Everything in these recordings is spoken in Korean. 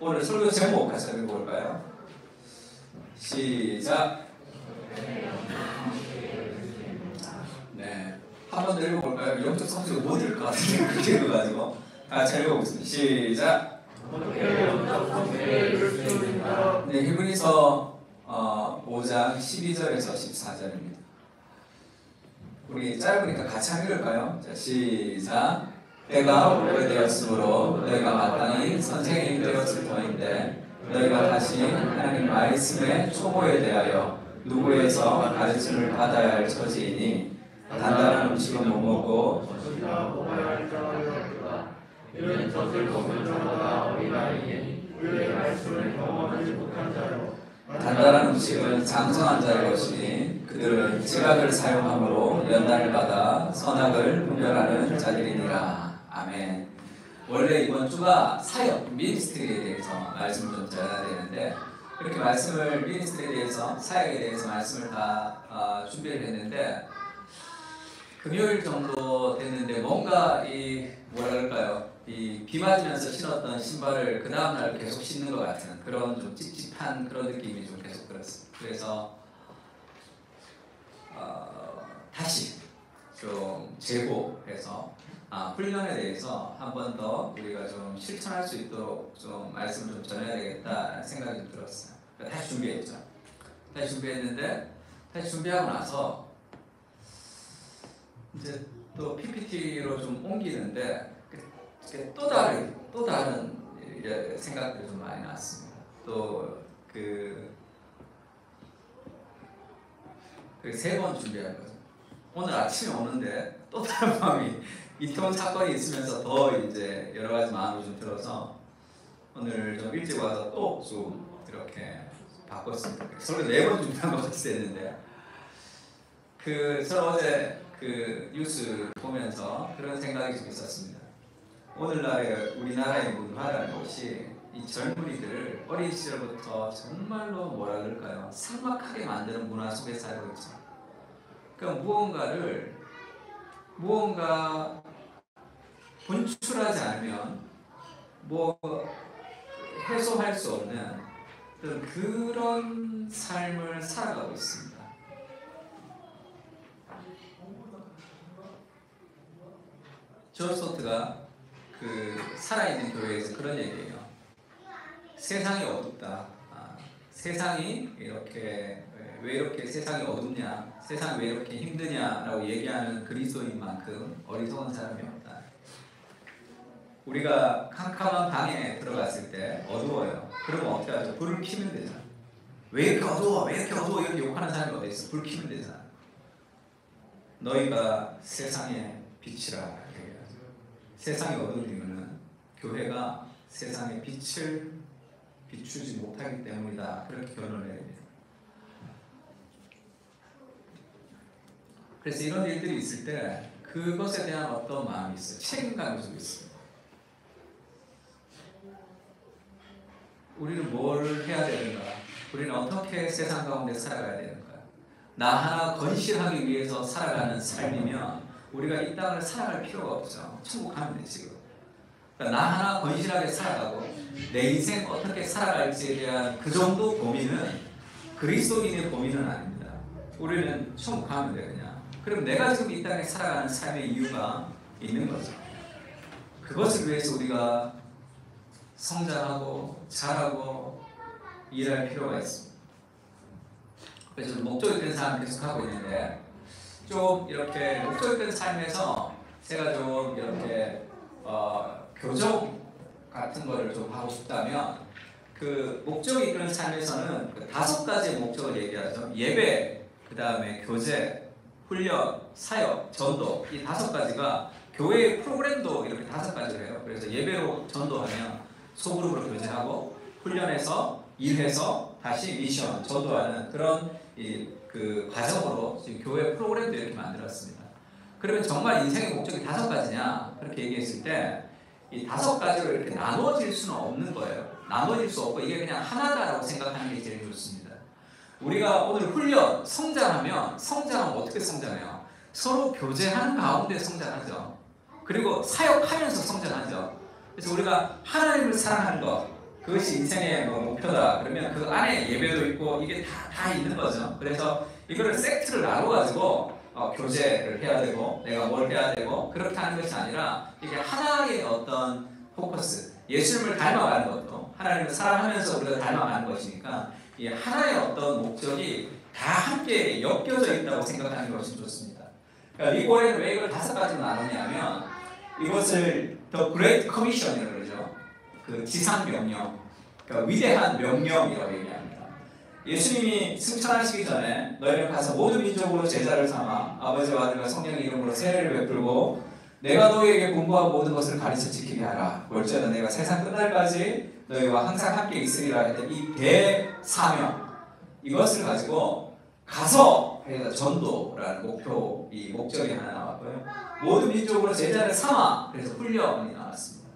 오늘 설교 제목 같이 읽어볼까요? 시작. 네, 한 번 더 읽어볼까요? 영적 성취가 못 읽을 것 같은데 그렇게 읽어가지고 같이 읽어보겠습니다. 시작. 네, 히브리서 5장 12절에서 14절입니다. 우리 짧으니까 같이 한번 읽을까요? 자, 시작. 때가 오래되었으므로 너희가 마땅히 선생님이 되었을 터인데 너희가 다시 하나님 말씀의 초보에 대하여 누구에서 가르침을 받아야 할 처지이니 단단한 음식은 못 먹고 이런 젖을 먹는 자마다 어린아이니 우리의 말씀을 경험하지 못한 자요 단단한 음식은 장성한 자의 것이니 그들은 지각을 사용함으로 연단을 받아 선악을 분별하는 자들이니라. 아멘. 원래 이번 주가 사역, 미니스트리에 대해서 말씀을 좀 전해야 되는데 이렇게 말씀을 미니스트리에 대해서 사역에 대해서 말씀을 다 준비를 했는데 금요일 정도 됐는데 뭔가 이 뭐라 그럴까요? 이 비 맞으면서 신었던 신발을 그 다음날 계속 신는 것 같은 그런 좀 찝찝한 그런 느낌이 좀 계속 들었어요. 그래서 다시 좀 재고해서 훈련에 대해서 한 번 더 우리가 좀 실천할 수 있도록 좀 말씀을 좀 전해야 되겠다는 생각이 좀 들었어요. 다시 준비했죠. 다시 준비했는데 다시 준비하고 나서 이제 또 PPT로 좀 옮기는데 또 다른 생각들이 좀 많이 나왔습니다. 또 세 번 준비한 거죠. 오늘 아침에 오는데 또 다른 마음이 이태원 사건이 있으면서 더 이제 여러 가지 마음이 좀 들어서 오늘 좀 일찍 와서 또 좀 이렇게 바꿨습니다. 서로 4번 준비한 것 같이 됐는데 저는 어제 뉴스 보면서 그런 생각이 좀 있었습니다. 오늘날의 우리나라의 문화라는 것이 이 젊은이들을 어린 시절부터 정말로 뭐라 그럴까요? 삭막하게 만드는 문화 속에 살고 있죠. 그러니까 무언가 분출하지 않으면 해소할 수 없는 그런 삶을 살아가고 있습니다. 존 스토트가 살아있는 교회에서 그런 얘기예요. 세상이 어둡다. 세상이 왜 이렇게 세상이 어둡냐, 세상이 왜 이렇게 힘드냐라고 얘기하는 그리스도인만큼 어리석은 사람이 없다. 우리가 캄캄한 방에 들어갔을 때 어두워요. 그러면 어떻게 하죠? 불을 켜면 되잖아. 왜 이렇게 어두워? 왜 이렇게 어두워? 이렇게 욕하는 사람이 어디 있어? 불 켜면 되잖아. 너희가 세상의 빛이라. 세상이 어두운 이유는 교회가 세상의 빛을 비추지 못하기 때문이다. 그렇게 결론을 해야 됩니다. 그래서 이런 일들이 있을 때 그것에 대한 어떤 마음이 있어요. 책임감이 좀 있습니다. 우리는 뭘 해야 되는가? 우리는 어떻게 세상 가운데 살아가야 되는가? 나 하나 건실하기 위해서 살아가는 삶이면 우리가 이 땅을 살아갈 필요가 없죠. 천국 가면 되지. 그러니까 나 하나 건실하게 살아가고 내 인생 어떻게 살아갈지에 대한 그 정도 고민은 그리스도인의 고민은 아닙니다. 우리는 천국 가면 돼 그냥. 그럼 내가 지금 이 땅에 살아가는 삶의 이유가 있는 거죠. 그것을 위해서 우리가 성장하고 자라고 일할 필요가 있습니다. 그래서 목적 있는 삶을 계속하고 있는데 좀 이렇게 목적 있는 삶에서 제가 좀 이렇게 교정 같은 거를 좀 하고 싶다면 목적이 이끄는 삶에서는 5가지의 목적을 얘기하죠. 예배, 그 다음에 교제, 훈련, 사역, 전도 이 5가지가 교회의 프로그램도 이렇게 5가지를 해요. 그래서 예배로 전도하면 소그룹으로 교제하고 훈련해서 일해서 다시 미션, 전도하는 그런 과정으로 지금 교회 프로그램도 이렇게 만들었습니다. 그러면 정말 인생의 목적이 5가지냐? 그렇게 얘기했을 때 이 5가지로 이렇게 나누어질 수는 없는 거예요. 나누어질 수 없고 이게 그냥 하나다라고 생각하는 게 제일 좋습니다. 우리가 오늘 훈련, 성장하면 어떻게 성장해요? 서로 교제하는 가운데 성장하죠. 그리고 사역하면서 성장하죠. 그래서 우리가 하나님을 사랑하는 것, 그것이 인생의 뭐 목표다. 그러면 그 안에 예배도 있고 이게 다 있는 거죠. 그래서 이거를 섹트를 나눠가지고 교제를 해야 되고 내가 뭘 해야 되고 그렇게 하는 것이 아니라 이게 하나의 어떤 포커스, 예수님을 닮아가는 것도 하나님을 사랑하면서 우리가 닮아가는 것이니까 이 하나의 어떤 목적이 다 함께 엮여져 있다고 생각하는 것이 좋습니다. 그러니까 미국에는 왜 이걸 5가지로 나누냐면 이것을 The Great Commission이라고 그러죠. 그 지상 명령, 그러니까 위대한 명령이라고 얘기합니다. 예수님이 승천하시기 전에 너희는 가서 모든 민족으로 제자를 삼아 아버지와 아들과 성령의 이름으로 세례를 베풀고 내가 너희에게 공부한 모든 것을 가르쳐 지키게 하라. 볼지어다 내가 세상 끝날까지 너희와 항상 함께 있으리라 했던 이 대사명, 이것을 가지고 가서 그러니까 전도라는 목적이 하나 나왔고요. 모든 민족으로 제자를 삼아, 그래서 훈련이 나왔습니다.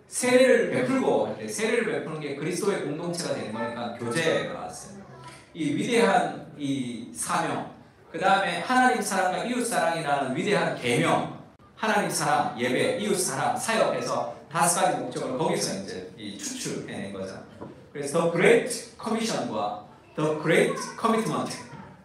세례를 베풀고 할 때 세례를 베푸는 게 그리스도의 공동체가 되는 거니까 교제가 나왔어요. 이 위대한 이 사명, 그 다음에 하나님 사랑과 이웃 사랑이라는 위대한 계명, 하나님 사랑, 예배, 이웃 사랑, 사역에서 5가지 목적을 거기서 이제 추출해낸 거죠. 그래서 The Great Commission과 The Great Commitment,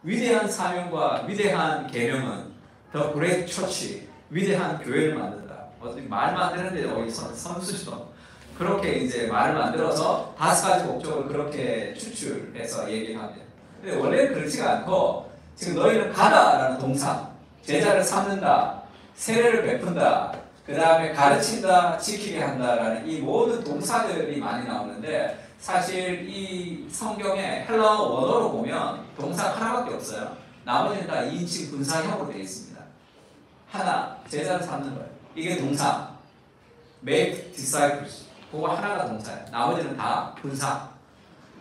위대한 사명과 위대한 계명은 The Great Church, 위대한 교회를 만든다. 어떻게 말 만드는데 어디서 선수죠. 그렇게 이제 말을 만들어서 5가지 목적을 그렇게 추출해서 얘기합니다. 근데 원래는 그렇지가 않고 지금 너희는 가다라는 동사, 제자를 삼는다, 세례를 베푼다, 그 다음에 가르친다, 지키게 한다라는 이 모든 동사들이 많이 나오는데 사실 이 성경에 헬라어 원어로 보면 동사 하나밖에 없어요. 나머지는 다 2인칭 분사형으로 되어 있습니다. 하나, 제자를 삼는 거예요. 이게 동사. Make disciples. 그거 하나가 동사예요. 나머지는 다 분사.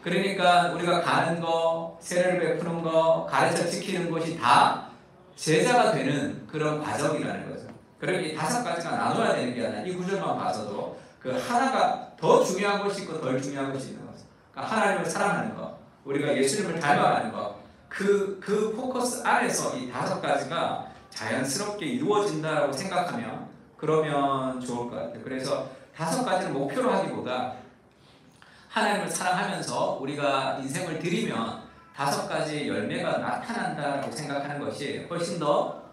그러니까 우리가 가는 거, 세례를 베푸는 거, 가르쳐 지키는 것이 다 제자가 되는 그런 과정이라는 거죠. 그러니까 이 5가지가 나눠야 되는 게 아니라 이 구절만 봐서도 그 하나가 더 중요한 것이 있고 덜 중요한 것이 있는 거죠. 그러니까 하나님을 사랑하는 것, 우리가 예수님을 닮아가는 것, 그 포커스 안에서 이 5가지가 자연스럽게 이루어진다고 생각하면 그러면 좋을 것 같아요. 그래서 5가지를 목표로 하기보다 하나님을 사랑하면서 우리가 인생을 드리면 5가지 열매가 나타난다고 생각하는 것이 훨씬 더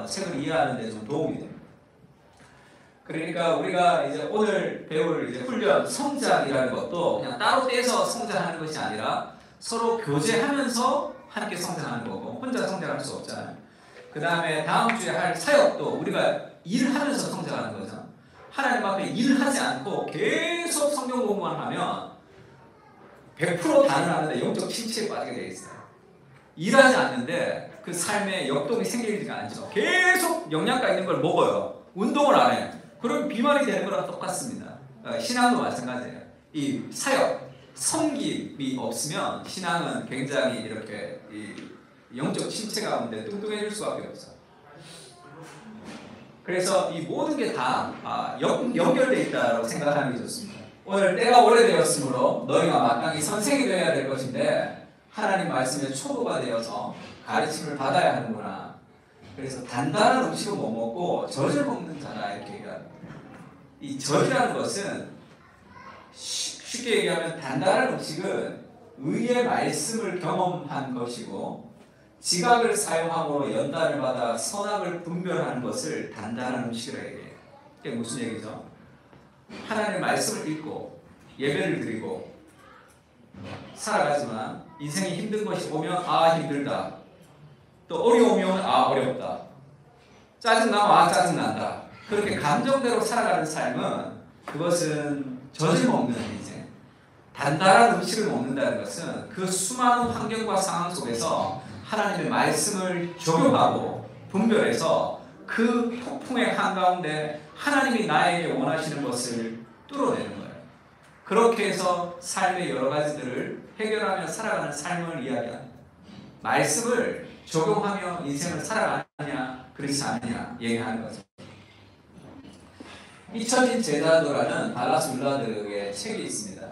책을 이해하는 데 좀 도움이 됩니다. 그러니까 우리가 이제 오늘 배울 이제 훈련, 성장이라는 것도 그냥 따로 떼서 성장하는 것이 아니라 서로 교제하면서 함께 성장하는 거고 혼자 성장할 수 없잖아요. 그 다음에 다음 주에 할 사역도 우리가 일하면서 성장하는 거죠. 하나님 앞에 일하지 않고 계속 성경 공부만 하면 100% 단언하는데 영적 침체에 빠지게 되어 있어요. 일하지 않는데 그 삶에 역동이 생기지가 않죠. 계속 영양가 있는 걸 먹어요. 운동을 안 해요. 그럼 비만이 되는 거랑 똑같습니다. 신앙도 마찬가지예요. 이 사역, 섬김이 없으면 신앙은 굉장히 이렇게 영적 침체 가운데 뚱뚱해질 수밖에 없어요. 그래서 이 모든 게 다 연결되어 있다고 생각하는 게 좋습니다. 오늘 때가 오래되었으므로 너희가 마땅히 선생이 되어야 될 것인데 하나님 말씀에 초보가 되어서 가르침을 받아야 하는구나. 그래서 단단한 음식을 못 먹고 젖을 먹는 자라 이렇게 얘기합니다. 이 젖이라는 것은 쉽게 얘기하면 단단한 음식은 의의 말씀을 경험한 것이고 지각을 사용함으로 연단을 받아 선악을 분별하는 것을 단단한 음식이라고 얘기해요. 이게 무슨 얘기죠? 하나님의 말씀을 읽고 예배를 드리고 살아가지만 인생이 힘든 것이 오면 힘들다. 또 어려우면 어렵다. 짜증나면 짜증난다. 그렇게 감정대로 살아가는 삶은 그것은 젖을 먹는 인생. 단단한 음식을 먹는다는 것은 그 수많은 환경과 상황 속에서 하나님의 말씀을 적용하고 분별해서 그 폭풍의 한가운데 하나님이 나에게 원하시는 것을 뚫어내는 거예요. 그렇게 해서 삶의 여러 가지들을 해결하며 살아가는 삶을 이야기합니다. 말씀을 적용하며 인생을 살아가느냐 그렇지 않느냐 얘기하는 거죠. 잊혀진 제자도라는 달라스 윌라드의 책이 있습니다.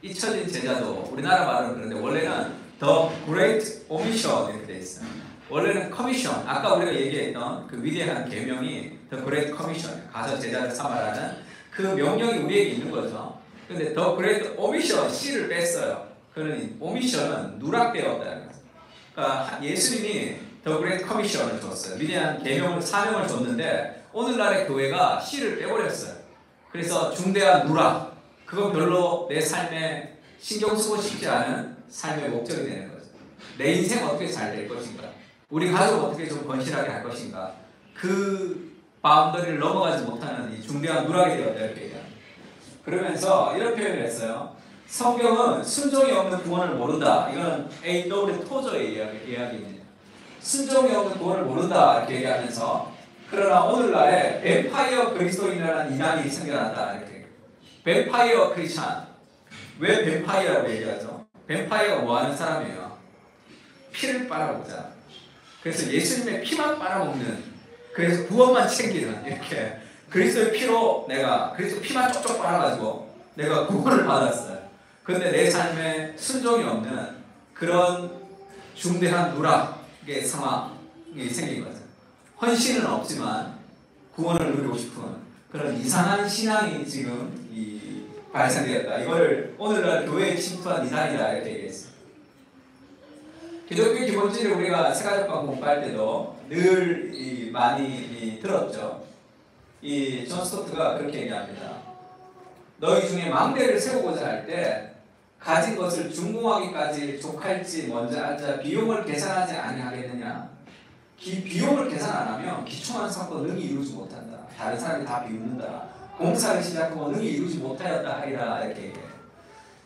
잊혀진 제자도, 우리나라 말은 그런데 원래는 The Great Omission 이렇게 되어 있어요. 원래는 커미션, 아까 우리가 얘기했던 그 위대한 계명이 The Great Commission, 가서 제자를 삼아라는 그 명령이 우리에게 있는 거죠. 근데 더 그레이트 오미션 C를 뺐어요. 그는 오미션은 누락되었다는 거죠. 그러니까 예수님이 더 그레이트 커미션을 줬어요. 위대한 계명을 사명을 줬는데 오늘날의 교회가 C를 빼버렸어요. 그래서 중대한 누락, 그건 별로 내 삶에 신경 쓰고 싶지 않은 삶의 목적이 되는 거죠. 내 인생 어떻게 잘 될 것인가, 우리 가족 어떻게 좀 건실하게 할 것인가, 그 바운더리를 넘어가지 못하는 이 중대한 누락이 되었다 이렇게 얘기합니다. 그러면서 이런 표현을 했어요. 성경은 순종이 없는 구원을 모른다. 이거는 A.W. 토저의 이야기입니다. 순종이 없는 구원을 모른다 이렇게 얘기하면서, 그러나 오늘날에 뱀파이어 그리스도인이라는 이단이 생겨났다 이렇게. 뱀파이어 크리스찬. 왜 뱀파이어라고 얘기하죠? 뱀파이어가 뭐 하는 사람이에요? 피를 빨아먹자. 그래서 예수님의 피만 빨아먹는, 그래서 구원만 챙기는, 이렇게 그리스도의 피로 내가 그리스도 피만 쪽쪽 빨아가지고 내가 구원을 받았어요. 근데 내 삶에 순종이 없는 그런 중대한 누락의 상황이 생긴 거죠. 헌신은 없지만 구원을 누리고 싶은 그런 이상한 신앙이 지금 발생되었다. 이거를 오늘날 교회에 침투한 이단이다 이렇게 얘기했어요. 기독교 기본주의를 우리가 세가족방 공부할 때도 늘 많이 들었죠. 존 스토트가 그렇게 얘기합니다. 너희 중에 망대를 세우고자 할 때 가진 것을 중공하기까지 족할지 먼저 알자 비용을 계산하지 아니하겠느냐. 비용을 계산 안 하면 기초만 쌓고 능히 이루지 못한다. 다른 사람이 다 비웃는다. 공사를 시작하고 능히 이루지 못하였다 하리라 이렇게 얘기해요.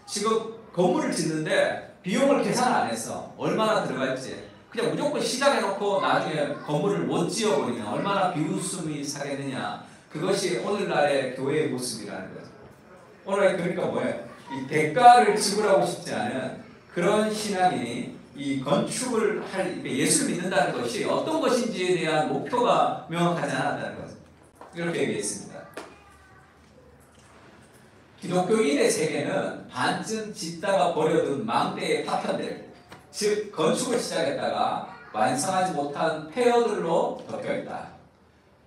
지금 건물을 짓는데 비용을 계산 안 했어. 얼마나 들어갈지. 그냥 무조건 시작해놓고 나중에 건물을 못 지어버리면 얼마나 비웃음이 사겠느냐. 그것이 오늘날의 교회의 모습이라는 거죠. 오늘 그러니까 뭐예요? 이 대가를 지불하고 싶지 않은 그런 신앙이 이 건축을 할, 예수를 믿는다는 것이 어떤 것인지에 대한 목표가 명확하지 않았다는 거죠. 이렇게 얘기했습니다. 기독교인의 세계는 반쯤 짓다가 버려둔 망대의 파편들, 즉 건축을 시작했다가 완성하지 못한 폐허들로 덮여있다.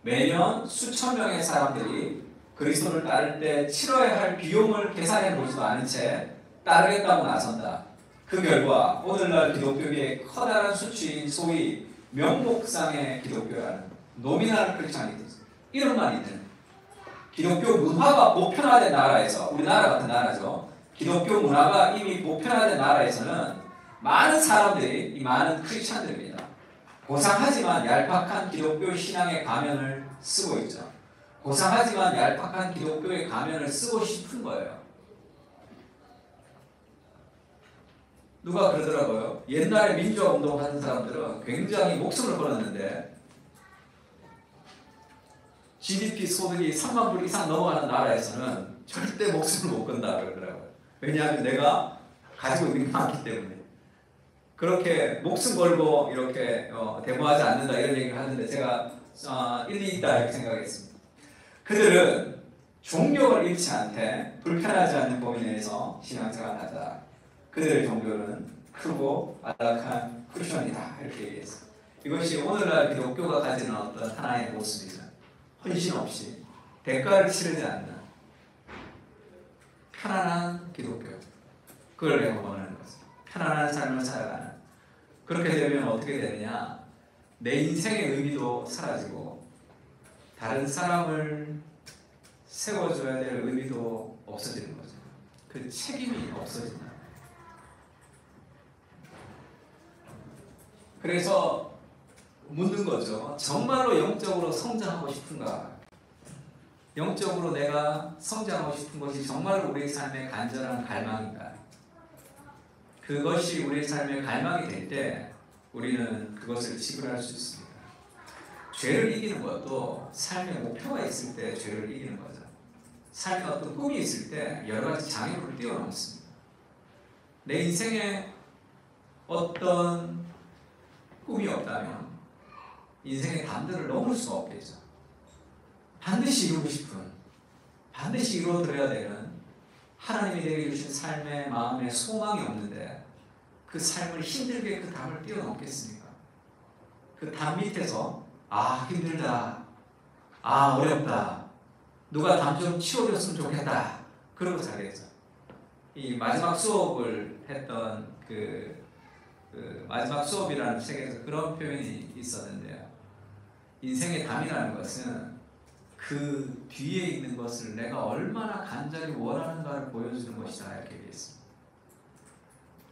매년 수천 명의 사람들이 그리스도를 따를 때 치러야 할 비용을 계산해 보지도 않은 채 따르겠다고 나선다. 그 결과 오늘날 기독교계의 커다란 수치인 소위 명목상의 기독교라는 노미널 크리스찬이즘, 이름만 있는 기독교 문화가 보편화된 나라에서, 우리나라 같은 나라죠. 기독교 문화가 이미 보편화된 나라에서는 많은 사람들이, 이 많은 크리스찬들입니다. 고상하지만 얄팍한 기독교 신앙의 가면을 쓰고 있죠. 고상하지만 얄팍한 기독교의 가면을 쓰고 싶은 거예요. 누가 그러더라고요. 옛날에 민주화 운동 하는 사람들은 굉장히 목숨을 걸었는데 GDP 소득이 3만 불 이상 넘어가는 나라에서는 절대 목숨을 못 건다 그러더라고요. 왜냐하면 내가 가지고 있는 게 많기 때문에. 그렇게 목숨 걸고 이렇게 데모하지 않는다 이런 얘기를 하는데 제가 일리 있다 이렇게 생각했습니다. 그들은 종교를 잃지 않되 불편하지 않는 범위 내에서 신앙생활하자. 그들의 종교는 크고 안락한 쿠션이다 이렇게 얘기했어요. 이것이 오늘날 기독교가 가지는 어떤 하나의 모습이죠. 헌신 없이 대가를 치르지 않는 편안한 기독교, 그걸 내가 원하는 거죠. 편안한 삶을 살아가는. 그렇게 되면 어떻게 되느냐, 내 인생의 의미도 사라지고 다른 사람을 세워줘야 될 의미도 없어지는 거죠. 그 책임이 없어진다. 그래서 묻는 거죠. 정말로 영적으로 성장하고 싶은가? 영적으로 내가 성장하고 싶은 것이 정말로 우리의 삶의 간절한 갈망인가? 그것이 우리의 삶의 갈망이 될 때 우리는 그것을 지불할 수 있습니다. 죄를 이기는 것도 삶의 목표가 있을 때 죄를 이기는 거죠. 삶에 어떤 꿈이 있을 때 여러 가지 장애물을 뛰어넘습니다. 내 인생에 어떤 꿈이 없다면 인생의 담들을 넘을 수가 없겠죠. 반드시 이루고 싶은, 반드시 이루어드려야 되는 하나님이 내게 주신 삶의 마음에 소망이 없는데 그 삶을 힘들게 그 담을 뛰어넘겠습니까? 그 담 밑에서 힘들다, 어렵다, 누가 담 좀 치워줬으면 좋겠다 그러고 살겠죠. 이 마지막 수업을 했던 마지막 수업이라는 책에서 그런 표현이 있었는데요. 인생의 담이라는 것은 그 뒤에 있는 것을 내가 얼마나 간절히 원하는가를 보여주는 것이다 이렇게 얘기했습니다.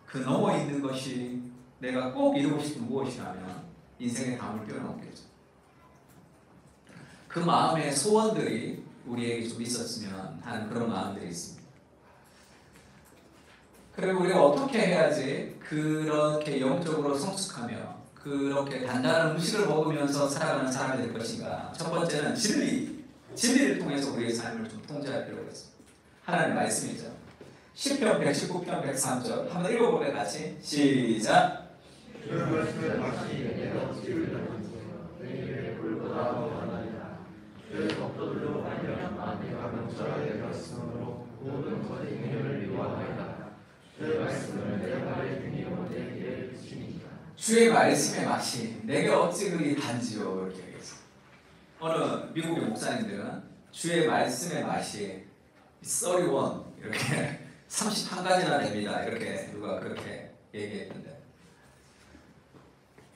그 넘어 있는 것이 내가 꼭 이루고 싶은 무엇이라면 인생의 담을 뛰어넘겠죠. 그 마음의 소원들이 우리에게 좀 있었으면 하는 그런 마음들이 있습니다. 그리고 우리가 어떻게 해야지 그렇게 영적으로 성숙하며 그렇게 단단한 음식을 먹으면서 살아가는 사람이 될 것인가. 첫 번째는 진리를 통해서 우리의 삶을 좀 통제할 필요가 있습니다. 하나님의 말씀이죠. 시편 119편 103절 한번 읽어볼까요? 같이 시작. 주의 말씀의 맛이 내게 어찌 그리 단지요 이렇게 얘기했어요. 어느 미국의 목사님들은 주의 말씀의 맛이 31 이렇게 31가지나 됩니다. 이렇게 누가 그렇게 얘기했는데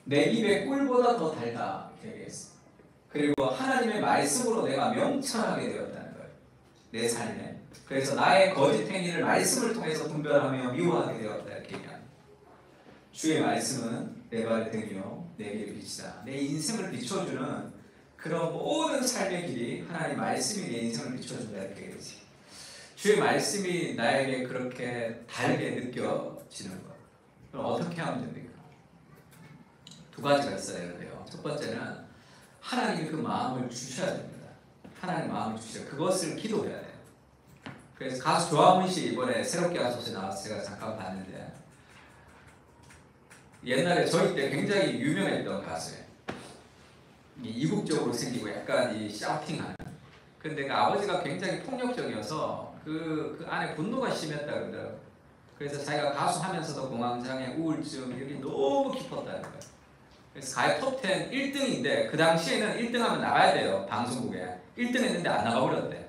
내 입의 꿀보다 더 달다 이렇게 얘기했어요. 그리고 하나님의 말씀으로 내가 명철하게 되었다는 거예요. 내 삶에. 그래서 나의 거짓 행위를 말씀을 통해서 분별하며 미워하게 되었다 이렇게 얘기합니다. 주의 말씀은 내 발의 등이요 내 길의 빛이다. 내 인생을 비춰주는 그런 모든 삶의 길이 하나님 말씀이 내 인생을 비춰준다 이렇게 얘기하지. 주의 말씀이 나에게 그렇게 달게 느껴지는 것. 그럼 어떻게 하면 됩니까? 두 가지가 있어야 되는데요. 첫 번째는 하나님이 그 마음을 주셔야 됩니다. 하나님 마음을 주셔야 그것을 기도해야 돼요. 그래서 가수 조화문 씨 이번에 새롭게 하소서 나와서 제가 잠깐 봤는데 옛날에 저희 때 굉장히 유명했던 가수예요. 이국적으로 생기고 약간 이 샤우팅하는. 근데 그 아버지가 굉장히 폭력적이어서 그 안에 분노가 심했다 그러더라고요. 그래서 자기가 가수하면서도 공황장애, 우울증 이렇게 너무 깊었다는 거예요. 그래서 가요 톱10 1등인데 그 당시에는 1등하면 나가야 돼요. 방송국에. 1등 했는데 안 나가버렸대.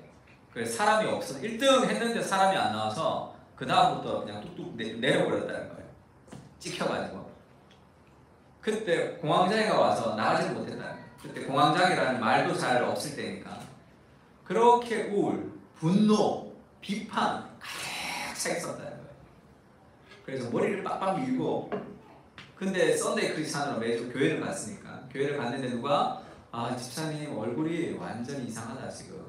그래서 사람이 없어. 1등 했는데 사람이 안 나와서 그 다음부터 그냥 뚝뚝 내려버렸다는 거예요. 찍혀가지고. 그때 공황장애가 와서 나가지를 못했다는 거예요. 그때 공황장애라는 말도 잘 없을 때니까. 그렇게 우울, 분노, 비판 가득 차 있었다는 거예요. 그래서 머리를 빡빡 밀고 근데 썬데이 크리스찬으로 매주 교회를 갔으니까 교회를 갔는데 누가 집사님 얼굴이 완전히 이상하다 지금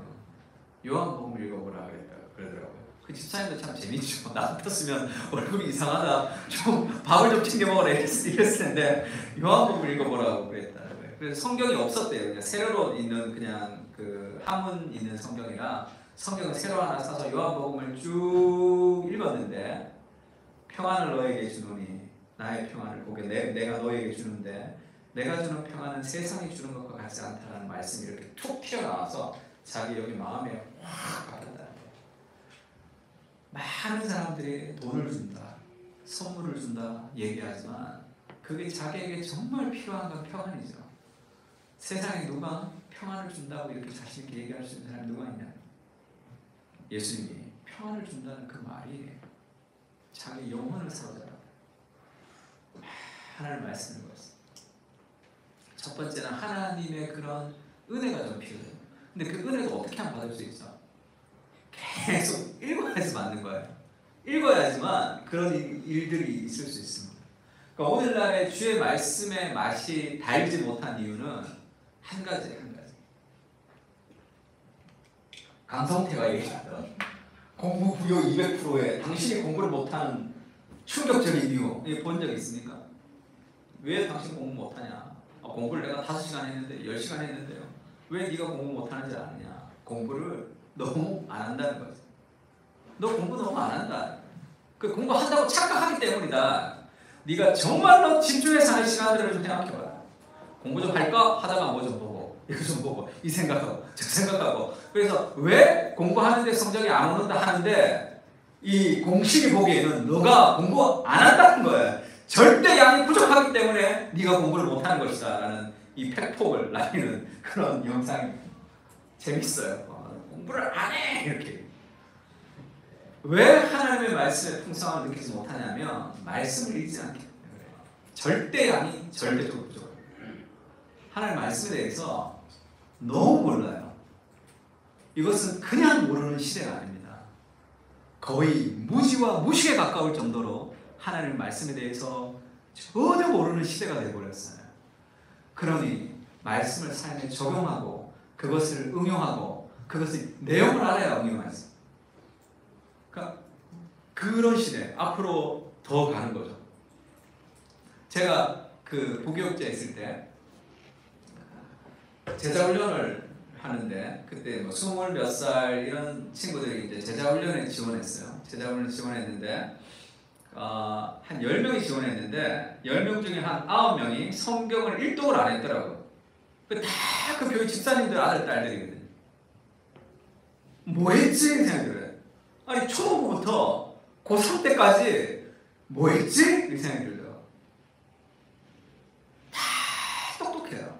요한복음 읽어보라 그러더라고요. 그 집사님도 참 재밌죠. 나 같았으면 얼굴이 이상하다 좀 밥을 좀 챙겨 먹어라 이랬을 텐데 요한복음 읽어보라고 그랬다는 거예요. 그래서 성경이 없었대요. 그냥 세로로 있는 그냥 그 한문 있는 성경이라 성경을 세로 하나 사서 요한복음을 쭉 읽었는데 평안을 너에게 주노니 나의 평안을 보게 내가 너에게 주는데 내가 주는 평안은 세상이 주는 것과 같지 않다라는 말씀이 이렇게 툭 튀어나와서 자기 여기 마음에 확 받았다는 거예요. 많은 사람들이 돈을 준다, 선물을 준다 얘기하지만 그게 자기에게 정말 필요한 건 평안이죠. 세상에 누가 평안을 준다고 이렇게 자신 있게 얘기할 수 있는 사람이 누가 있냐? 예수님이 평안을 준다는 그 말이 자기 영혼을 사로잡아 하나님 말씀을 보았습니다. 첫 번째는 하나님의 그런 은혜가 좀 필요해요. 근데 그 은혜가 어떻게 하면 받을 수 있어? 계속 읽어야지 맞는 거예요. 읽어야지만 그런 일들이 있을 수 있습니다. 그러니까 오늘날의 주의 말씀의 맛이 달지 못한 이유는 한 가지예요. 한 가지. 강성태가 얘기했던 공부 부요 200%에 당신이 공부를 못하는 충격적인 이유 본 적 있습니까? 왜 당신 공부 못하냐? 공부를 내가 5시간 했는데 10시간 했는데요. 왜 네가 공부 못하는지 아느냐? 공부를 너무 안 한다는 거지. 너 공부 너무 안 한다. 그 공부한다고 착각하기 때문이다. 네가 정말로 집중해서 하는 시간들을 좀 생각해봐라. 공부 좀 할까? 하다가 뭐 좀 보고 이거 좀 보고 이 생각하고 저 생각하고 그래서 왜 공부하는데 성적이 안 오른다 하는데 이 공식이 보기에는 너가 공부 안 한다는 거야. 절대 양이 부족하기 때문에 네가 공부를 못하는 것이다 라는 이 팩폭을 날리는 그런 영상이 재밌어요. 공부를 안 해! 이렇게. 왜 하나님의 말씀에 풍성함을 느끼지 못하냐면 말씀을 읽지 않기 때문에 그래요. 절대량이 절대적으로 부족해요. 하나님의 말씀에 대해서 너무 몰라요. 이것은 그냥 모르는 시대가 아닙니다. 거의 무지와 무식에 가까울 정도로 하나님의 말씀에 대해서 전혀 모르는 시대가 되어버렸어요. 그러니 말씀을 삶에 적용하고 그것을 응용하고 그것의 내용을 알아야 응용할 수 있어요. 그러니까 그런 시대 앞으로 더 가는 거죠. 제가 그 부교육자에 있을 때 제자훈련을 하는데 그때 뭐 20몇 살 이런 친구들이 이제 제자훈련에 지원했어요. 제자훈련 지원했는데 한 10명이 지원했는데 10명 중에 한 9명이 성경을 1독을 안 했더라고요. 다 그 교회 집사님들 아들 딸들이거든요. 뭐 했지? 생각이 들어요. 아니 초등부부터 고3 때까지 뭐 했지? 이렇게 생각이 들어요. 다 똑똑해요.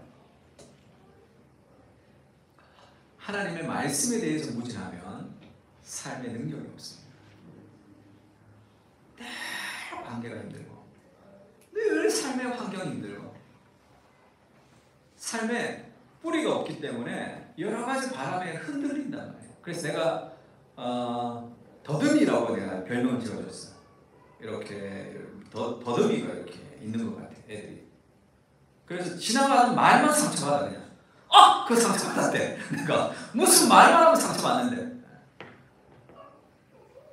하나님의 말씀에 대해서 무진하면 삶의 능력이 없습니다. 늘 관계가 힘들고 늘 삶의 환경이 힘들고 삶에 뿌리가 없기 때문에 여러 가지 바람에 흔들린단 말이에요. 그래서 내가 더듬이라고 내가 별명을 지어줬어요. 이렇게 더듬이가 이렇게 있는 것 같아 애들이. 그래서 지나가는 말만 상처받아 그냥. 그 상처받았대. 그러니까 무슨 말만 하면 상처받는데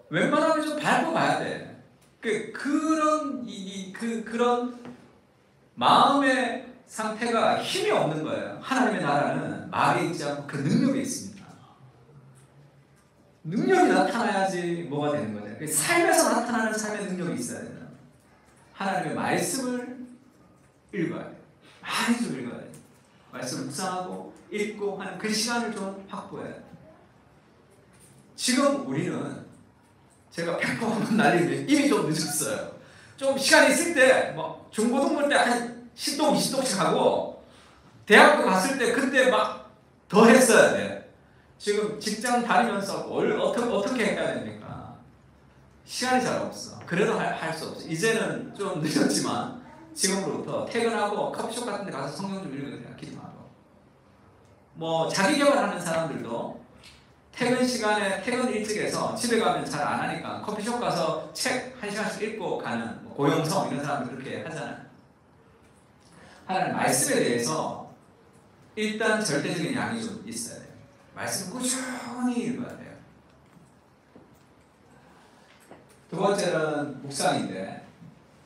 웬만하면 좀 밟고 가야 돼. 그런 마음의 상태가 힘이 없는 거예요. 하나님의 나라는 말에 있지 않고 그 능력이 있습니다. 능력이 나타나야지 뭐가 되는 거죠. 삶에서 나타나는 삶의 능력이 있어야 돼요. 하나님의 말씀을 읽어야 돼요. 많이 좀 읽어야 돼요. 말씀을 묵상하고 읽고 하는 그 시간을 좀 확보해야 돼요. 지금 우리는 제가 100% 날리는데 이미 좀 늦었어요. 좀 시간이 있을 때 뭐 중고등부 때 한 10동 20동씩 하고 대학교 갔을 때 그때 막 더 했어야 돼. 지금 직장 다니면서 어떻게 해야 됩니까? 시간이 잘 없어. 그래도 할 수 없어. 이제는 좀 늦었지만 지금부터 퇴근하고 커피숍 같은 데 가서 성경 좀 읽어도 돼요. 기도하고. 뭐 자기 개발하는 사람들도 퇴근 시간에 퇴근 일찍 해서 집에 가면 잘 안 하니까 커피숍 가서 책 1시간씩 읽고 가는 뭐 고영성 이런 사람들 그렇게 하잖아요. 하나님 말씀에 대해서 일단 절대적인 양이 좀 있어야 돼요. 말씀 꾸준히 읽어야 돼요. 두 번째는 묵상인데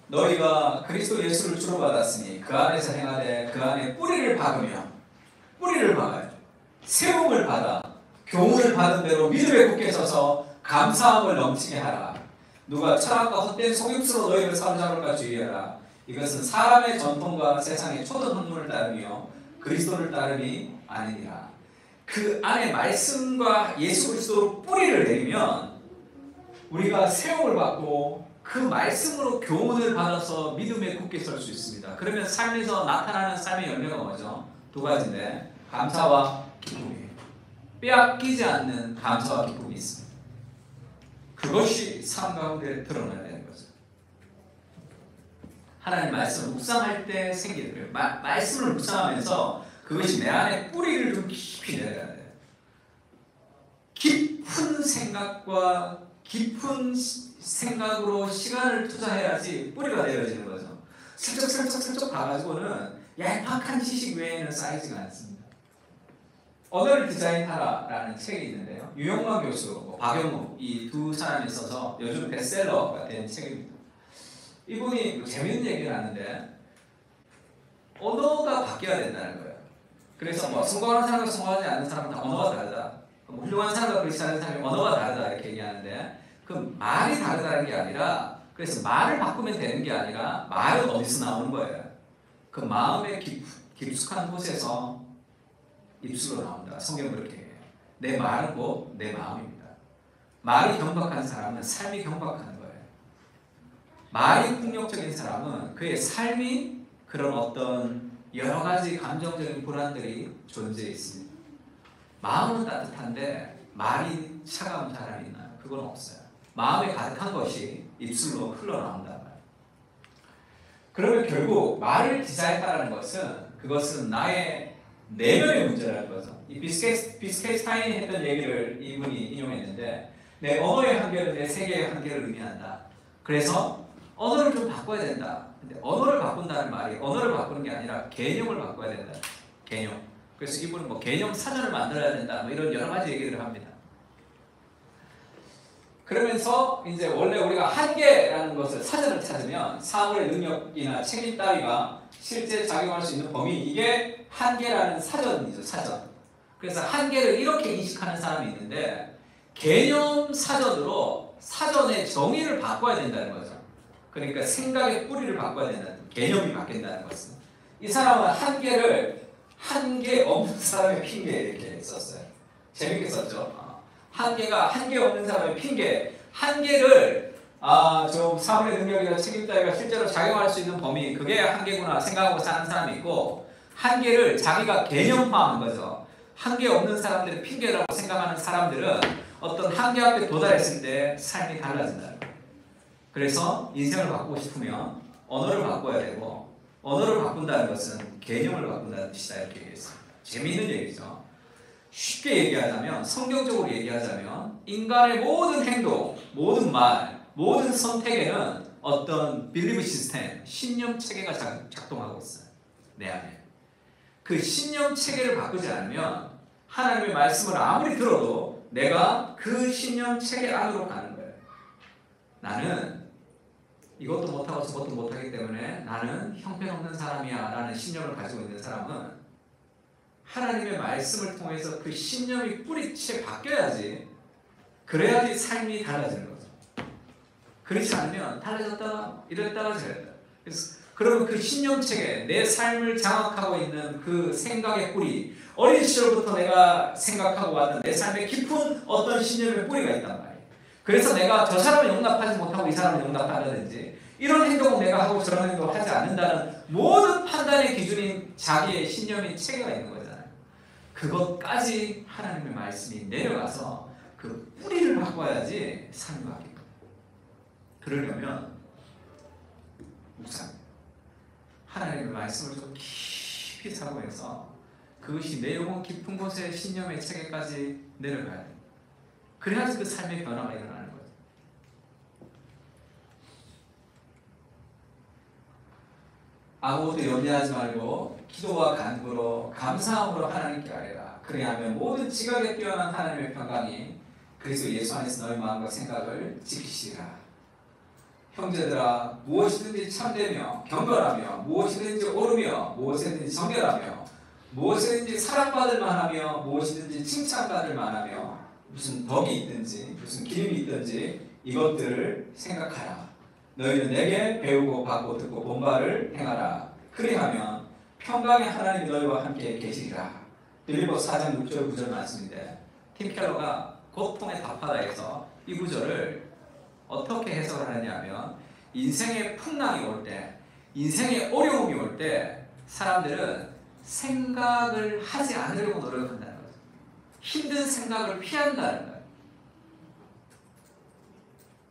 너희가 그리스도 예수를 주로 받았으니 그 안에서 행하되 그 안에 뿌리를 박으며 뿌리를 박아요. 세움을 받아 교훈을 받은 대로 믿음에 굳게 서서 감사함을 넘치게 하라. 누가 철학과 헛된 속임수로 너희를 사로잡을까 주의하라. 이것은 사람의 전통과 세상의 초던 학문을 따르며 그리스도를 따름이 아니니라. 그 안에 말씀과 예수 그리스도로 뿌리를 내리면 우리가 세움을 받고 그 말씀으로 교훈을 받아서 믿음에 굳게 설 수 있습니다. 그러면 삶에서 나타나는 삶의 열매가 뭐죠? 두 가지인데 감사와 기쁨이에요. 빼앗기지 않는 감사와 기쁨이 있습니다. 그것이 삶 가운데 드러나야 되는 거죠. 하나님 말씀을 묵상할 때 생기는 거예요. 말씀을 묵상하면서 그것이 내 안에 뿌리를 좀 깊이 내려야 돼요. 깊은 생각과 깊은 생각으로 시간을 투자해야지 뿌리가 내려지는 거죠. 슬쩍 가가지고는 얄팍한 지식 외에는 쌓이지가 않습니다. 언어를 디자인하라라는 책이 있는데요. 유영만 교수, 박영욱 이 두 사람이 써서 요즘 베스트셀러가 된 책입니다. 이분이 재밌는 얘기를 하는데 언어가 바뀌어야 된다는 거예요. 그래서 뭐 성공하는 사람과 성공하지 않는 사람은 다 언어가 다르다. 훌륭한 사람과 그렇지 않은 사람이 언어가 다르다 이렇게 얘기하는데 그 말이 다르다는 게 아니라 그래서 말을 바꾸면 되는 게 아니라 말은 어디서 나오는 거예요. 그 마음의 깊숙한 곳에서 입술로 나온다. 성경은 그렇게 해요. 내 말은 곧 내 마음입니다. 말이 경박한 사람은 삶이 경박한 거예요. 말이 폭력적인 사람은 그의 삶이 그런 어떤 여러 가지 감정적인 불안들이 존재해 있습니다. 마음은 따뜻한데 말이 차가운 사람이 있나요? 그건 없어요. 마음에 가득한 것이 입술로 흘러나온단 말이에요. 그러면 결국 말을 기사했다는 것은 그것은 나의 내면의 문제라는 거죠. 이 비스케이스타인이 했던 얘기를 이분이 인용했는데 내 언어의 한계는 내 세계의 한계를 의미한다. 그래서 언어를 좀 바꿔야 된다. 근데 언어를 바꾼다는 말이 언어를 바꾸는 게 아니라 개념을 바꿔야 된다. 개념. 그래서 이분은 뭐 개념 사전을 만들어야 된다. 뭐 이런 여러 가지 얘기를 합니다. 그러면서 이제 원래 우리가 한계라는 것을 사전을 찾으면 사물의 능력이나 책임 따위가 실제 작용할 수 있는 범위, 이게 한계라는 사전이죠. 사전. 그래서 한계를 이렇게 인식하는 사람이 있는데 개념 사전으로 사전의 정의를 바꿔야 된다는 거죠. 그러니까 생각의 뿌리를 바꿔야 된다는 거죠. 개념이 바뀐다는 것은. 이 사람은 한계를 한계 없는 사람의 핑계 이렇게 썼어요. 재밌게 썼죠. 한계 없는 사람의 핑계. 한계를 좀 사물의 능력이나 책임 따위가 실제로 작용할 수 있는 범위, 그게 한계구나 생각하고 사는 사람이 있고, 한계를 자기가 개념화한 거죠. 한계 없는 사람들의 핑계라고 생각하는 사람들은 어떤 한계 앞에 도달했을 때 삶이 달라진다. 그래서 인생을 바꾸고 싶으면 언어를 바꿔야 되고, 언어를 바꾼다는 것은 개념을 바꾼다는 뜻이다 이렇게 얘기했어요. 재미있는 얘기죠. 쉽게 얘기하자면, 성경적으로 얘기하자면 인간의 모든 행동, 모든 말, 모든 선택에는 어떤 빌리브 시스템, 신념 체계가 작동하고 있어요. 내 안에. 그 신념 체계를 바꾸지 않으면 하나님의 말씀을 아무리 들어도 내가 그 신념 체계 안으로 가는 거예요. 나는 이것도 못하고 저것도 못하기 때문에 나는 형편없는 사람이야 라는 신념을 가지고 있는 사람은 하나님의 말씀을 통해서 그 신념이 뿌리채 바뀌어야지, 그래야지 삶이 달라지는 거죠. 그렇지 않으면 달라졌다가 이랬다가 저랬다. 그러면 그 신념 체계, 내 삶을 장악하고 있는 그 생각의 뿌리, 어린 시절부터 내가 생각하고 왔던 내 삶에 깊은 어떤 신념의 뿌리가 있단 말이에요. 그래서 내가 저 사람을 용납하지 못하고 이 사람을 용납한다든지, 이런 행동은 내가 하고 저런 행동을 하지 않는다는 모든 판단의 기준인 자기의 신념인 체계가 있는 거잖아요. 그것까지 하나님의 말씀이 내려가서 그 뿌리를 바꿔야지 삶이 바뀝니다. 그러려면 묵상, 하나님의 말씀을 좀 깊이 사고해서 그것이 내 영혼 깊은 곳에 신념의 체계까지 내려가야 돼요. 그래야지 그 삶의 변화가 일어나는 거죠. 아무것도 염려하지 말고 기도와 간구로 감사함으로 하나님께 아뢰라. 그리하면 모든 지각에 뛰어난 하나님의 평강이 그리스도 예수 안에서 너희 마음과 생각을 지키시리라. 형제들아, 무엇이든지 참되며 경건하며 무엇이든지 옳으며 무엇이든지 정결하며 무엇이든지 사랑받을 만하며 무엇이든지 칭찬받을 만하며 무슨 덕이 있든지 무슨 기름이 있든지 이것들을 생각하라. 너희는 내게 배우고 받고 듣고 본 바를 행하라. 그리하면 평강의 하나님이 너희와 함께 계시리라. 빌립보서 4장 6절 9절 말씀인데, 팀 켈러가 고통의 답하다에서 이 구절을 어떻게 해석을 하느냐면, 인생의 풍랑이 올 때, 인생의 어려움이 올 때 사람들은 생각을 하지 않으려고 노력한다는 거죠. 힘든 생각을 피한다는 거예요.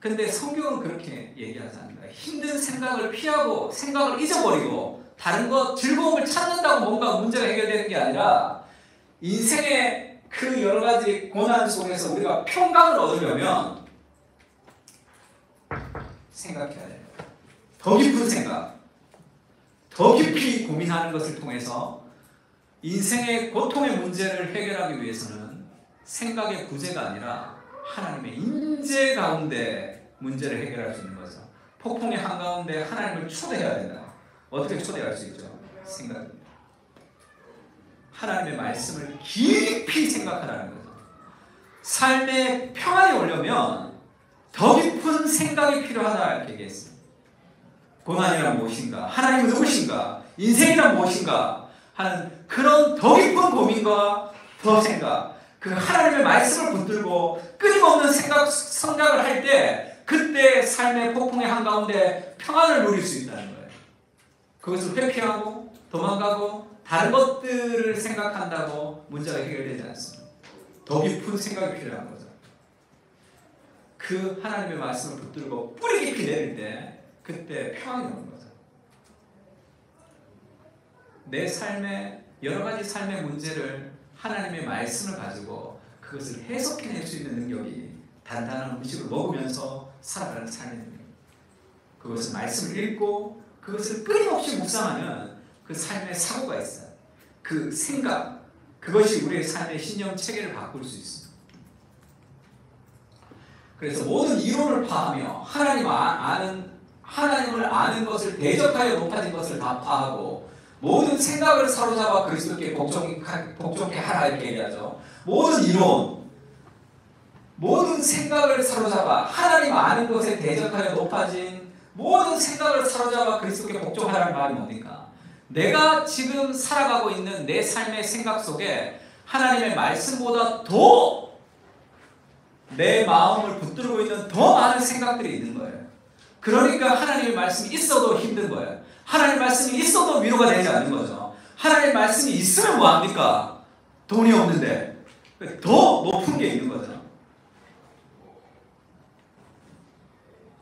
근데 성경은 그렇게 얘기하지 않는다. 힘든 생각을 피하고 생각을 잊어버리고 다른 것, 즐거움을 찾는다고 뭔가 문제가 해결되는 게 아니라, 인생의 그 여러 가지 고난 속에서 우리가 평강을 얻으려면 생각해야 돼요. 더 깊은 생각, 더 깊이 고민하는 것을 통해서 인생의 고통의 문제를 해결하기 위해서는 생각의 구제가 아니라 하나님의 인재 가운데 문제를 해결할 수 있는 거죠. 폭풍의 한가운데 하나님을 초대해야 된다. 어떻게 초대할 수 있죠? 생각입니다. 하나님의 말씀을 깊이 생각하라는 거죠. 삶의 평안이 오려면 더 깊은 생각이 필요하다 이렇게 얘기했어요. 고난이란 무엇인가? 하나님은 누구신가? 인생이란 무엇인가? 하는 그런 더 깊은 고민과 더 생각, 그 하나님의 말씀을 붙들고 끊임없는 생각을 할 때, 그때 삶의 폭풍의 한가운데 평안을 누릴 수 있다는 거예요. 그것을 회피하고 도망가고 다른 것들을 생각한다고 문제가 해결되지 않습니다. 더 깊은 생각이 필요한 거죠. 그 그 하나님의 말씀을 붙들고 뿌리 깊이 내릴 때 그때 평안이 오는 거죠. 내 삶의 여러 가지 삶의 문제를 하나님의 말씀을 가지고 그것을 해석해낼 수 있는 능력이 단단한 음식을 먹으면서 살아가는 삶의 능력. 그것은 말씀을 읽고 그것을 끊임없이 묵상하는 그 삶의 사고가 있어요. 그 생각, 그것이 우리의 삶의 신념 체계를 바꿀 수 있습니다. 그래서 모든 이론을 파하며 하나님을 아는 것을 대적하여 높아진 것을 다 파하고 모든 생각을 사로잡아 그리스도께 복종케 하라 이렇게 얘기하죠. 모든 이론, 모든 생각을 사로잡아 하나님 아는 것에 대적하여 높아진 모든 생각을 사로잡아 그리스도께 복종하라는 말이 뭡니까? 내가 지금 살아가고 있는 내 삶의 생각 속에 하나님의 말씀보다 더 내 마음을 붙들고 있는 더 많은 생각들이 있는 거예요. 그러니까 하나님의 말씀이 있어도 힘든 거예요. 하나님의 말씀이 있어도 위로가 되지 않는 거죠. 하나님의 말씀이 있으면 뭐합니까? 돈이 없는데 더 높은 게 있는 거죠.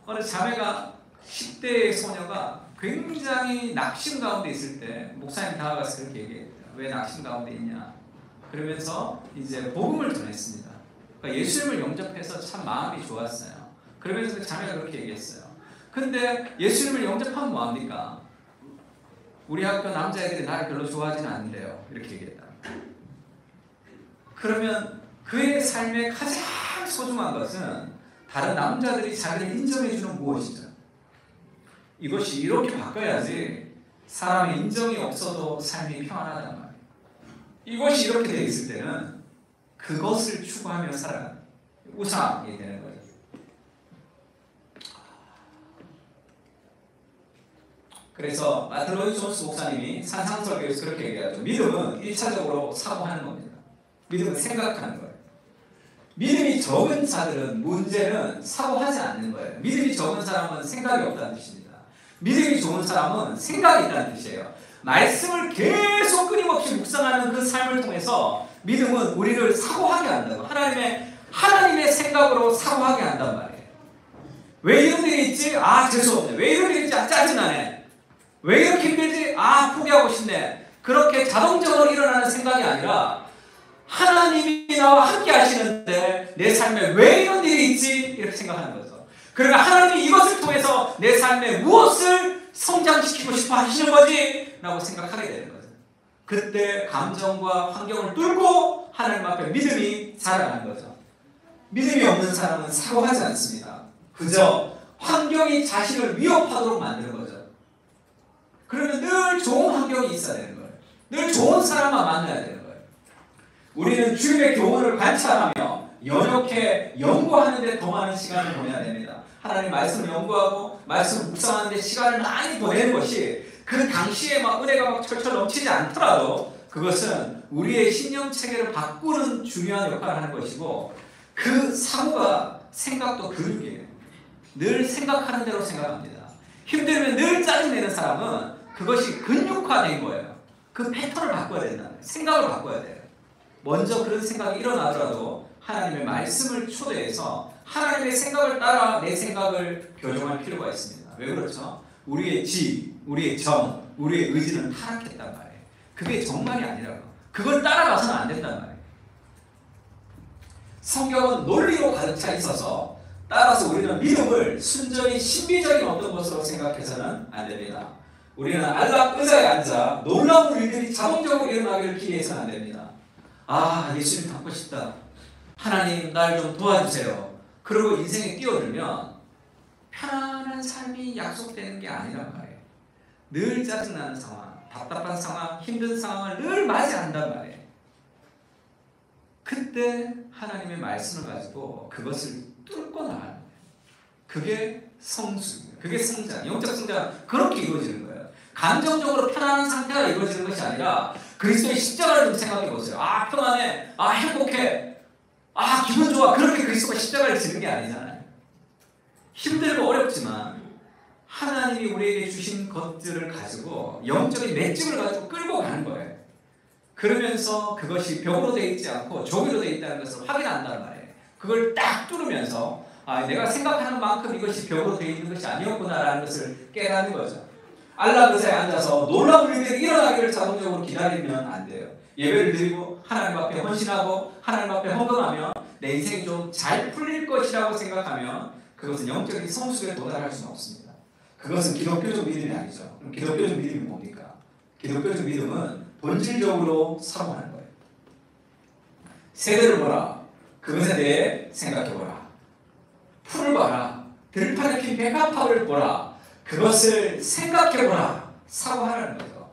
어느 자매가 10대의 소녀가 굉장히 낙심 가운데 있을 때 목사님 다가가서 그렇게 얘기했대요. 왜 낙심 가운데 있냐? 그러면서 이제 복음을 전했습니다. 그러니까 예수님을 영접해서 참 마음이 좋았어요. 그러면서 그 자매가 그렇게 얘기했어요. 근데 예수님을 영접하면 뭐합니까? 우리 학교 남자애들이 나를 별로 좋아하지는 않는데요. 이렇게 얘기했다. 그러면 그의 삶의 가장 소중한 것은 다른 남자들이 자기를 인정해주는 무엇이죠? 이것이 이렇게 바꿔야지 사람의 인정이 없어도 삶이 평안하단 말이에요. 이것이 이렇게 되어 있을 때는 그것을 추구하며 살아가는 우상이 되는 거죠. 그래서 마틴 로이드 존스 목사님이 산상설교에서 그렇게 얘기하죠. 믿음은 1차적으로 사고하는 겁니다. 믿음은 생각하는 거예요. 믿음이 적은 자들은 문제는 사고하지 않는 거예요. 믿음이 적은 사람은 생각이 없다는 뜻입니다. 믿음이 좋은 사람은 생각이 있다는 뜻이에요. 말씀을 계속 끊임없이 묵상하는 그 삶을 통해서 믿음은 우리를 사고하게 한다고. 하나님의 생각으로 사고하게 한단 말이에요. 왜 이런 일이 있지? 아, 재수없네. 왜 이런 일이 있지? 아, 짜증나네. 왜 이렇게 힘들지? 아, 포기하고 싶네. 그렇게 자동적으로 일어나는 생각이 아니라 하나님이 나와 함께 하시는데 내 삶에 왜 이런 일이 있지? 이렇게 생각하는 거죠. 그러니까 하나님이 이것을 통해서 내 삶에 무엇을 성장시키고 싶어 하시는 거지? 라고 생각하게 되는 거죠. 그때 감정과 환경을 뚫고 하나님 앞에 믿음이 살아가는 거죠. 믿음이 없는 사람은 사고하지 않습니다. 그저 환경이 자신을 위협하도록 만드는 거죠. 그러면 늘 좋은 환경이 있어야 되는 거예요. 늘 좋은 사람만 만나야 되는 거예요. 우리는 주님의 교훈을 관찰하며 연역해 연구하는 데 더 많은 시간을 보내야 됩니다. 하나님 말씀을 연구하고 말씀을 묵상하는 데 시간을 많이 보내는 것이 그 당시에 막 은혜가 막 철철 넘치지 않더라도 그것은 우리의 신념 체계를 바꾸는 중요한 역할을 하는 것이고 그 사고가 생각도 교육이에요. 늘 생각하는 대로 생각합니다. 힘들면 늘 짜증내는 사람은 그것이 근육화된 거예요. 그 패턴을 바꿔야 된다. 생각을 바꿔야 돼요. 먼저 그런 생각이 일어나더라도 하나님의 말씀을 초대해서 하나님의 생각을 따라 내 생각을 교정할 필요가 있습니다. 왜 그렇죠? 우리의 지, 우리의 정, 우리의 의지는 타락했단 말이에요. 그게 정말이 아니라고. 그걸 따라가서는 안 된단 말이에요. 성경은 논리로 가득 차 있어서 따라서 우리는 믿음을 순전히 신비적인 어떤 것으로 생각해서는 안 됩니다. 우리는 안락 의자에 앉아 놀라운 일들이 자동적으로 일어나기를 기대해서는 안 됩니다. 아, 예수님 닮고 싶다. 하나님 날 좀 도와주세요. 그리고 인생에 뛰어들면 편안한 삶이 약속되는 게 아니란 말이에요. 늘 짜증나는 상황, 답답한 상황, 힘든 상황을 늘 맞이한단 말이에요. 그때 하나님의 말씀을 가지고 그것을 뚫고 나가는 거예요. 그게 성수입니다. 그게 성장, 영적 성장 그렇게 이루어지는 거예요. 감정적으로 편안한 상태가 이루어지는 것이 아니라 그리스도의 십자가를 좀 생각해 보세요. 아, 편안해. 아, 행복해. 아, 기분 좋아. 그렇게 그리스도가 십자가를 지는 게 아니잖아요. 힘들고 어렵지만 하나님이 우리에게 주신 것들을 가지고 영적인 맷집을 가지고 끌고 가는 거예요. 그러면서 그것이 벽으로 되어 있지 않고 종이로 되어 있다는 것을 확인한단 말이에요. 그걸 딱 뚫으면서 내가 생각하는 만큼 이것이 벽으로 되어 있는 것이 아니었구나라는 것을 깨닫는 거죠. 알람 의자에 앉아서 놀라운 일들이 일어나기를 자동적으로 기다리면 안 돼요. 예배를 드리고 하나님 앞에 헌신하고 하나님 앞에 헌금하며 내 인생이 좀 잘 풀릴 것이라고 생각하면 그것은 영적인 성숙에 도달할 수는 없습니다. 그것은 기독교적 믿음이 아니죠. 그럼 기독교적 믿음이 뭡니까? 기독교적 믿음은 본질적으로 사고하는 거예요. 세대를 보라. 그것에 대해 생각해보라. 풀을 봐라. 들판에 핀 백합화를 보라. 그것을 생각해보라. 사고하라는 거죠.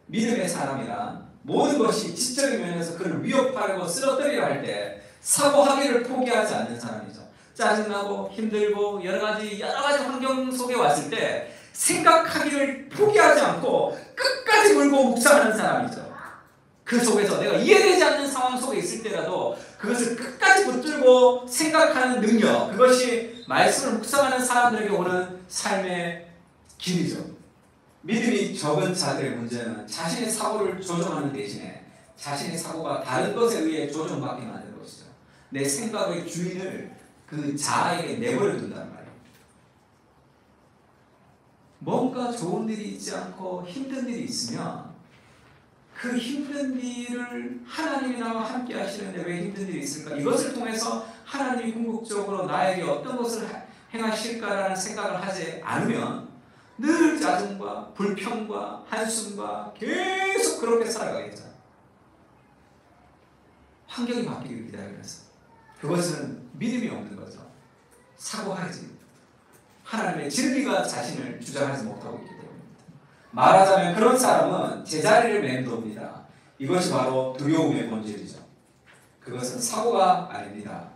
믿음의 사람이란 모든 것이 지적인 면에서 그를 위협하려고 쓰러뜨리려 할 때 사고하기를 포기하지 않는 사람이죠. 짜증나고 힘들고 여러 가지 환경 속에 왔을 때 생각하기를 포기하지 않고 끝까지 물고 묵상하는 사람이죠. 그 속에서 내가 이해되지 않는 상황 속에 있을 때라도 그것을 끝까지 붙들고 생각하는 능력, 그것이 말씀을 묵상하는 사람들에게 오는 삶의 길이죠. 믿음이 적은 자들의 문제는 자신의 사고를 조종하는 대신에 자신의 사고가 다른 것에 의해 조종받게 만드는 것이죠. 내 생각의 주인을 그 자아에게 내버려 둔단 말이에요. 뭔가 좋은 일이 있지 않고 힘든 일이 있으면 그 힘든 일을 하나님이 나와 함께 하시는데 왜 힘든 일이 있을까? 이것을 통해서 하나님이 궁극적으로 나에게 어떤 것을 행하실까라는 생각을 하지 않으면 늘 짜증과 불평과 한숨과 계속 그렇게 살아가겠죠. 환경이 바뀌기를 기다리면서. 그것은 믿음이 없는 거죠. 사고하지. 하나님의 진리가 자신을 주장하지 못하고 있기 때문입니다. 말하자면 그런 사람은 제자리를 맴돕니다. 이것이 바로 두려움의 본질이죠. 그것은 사고가 아닙니다.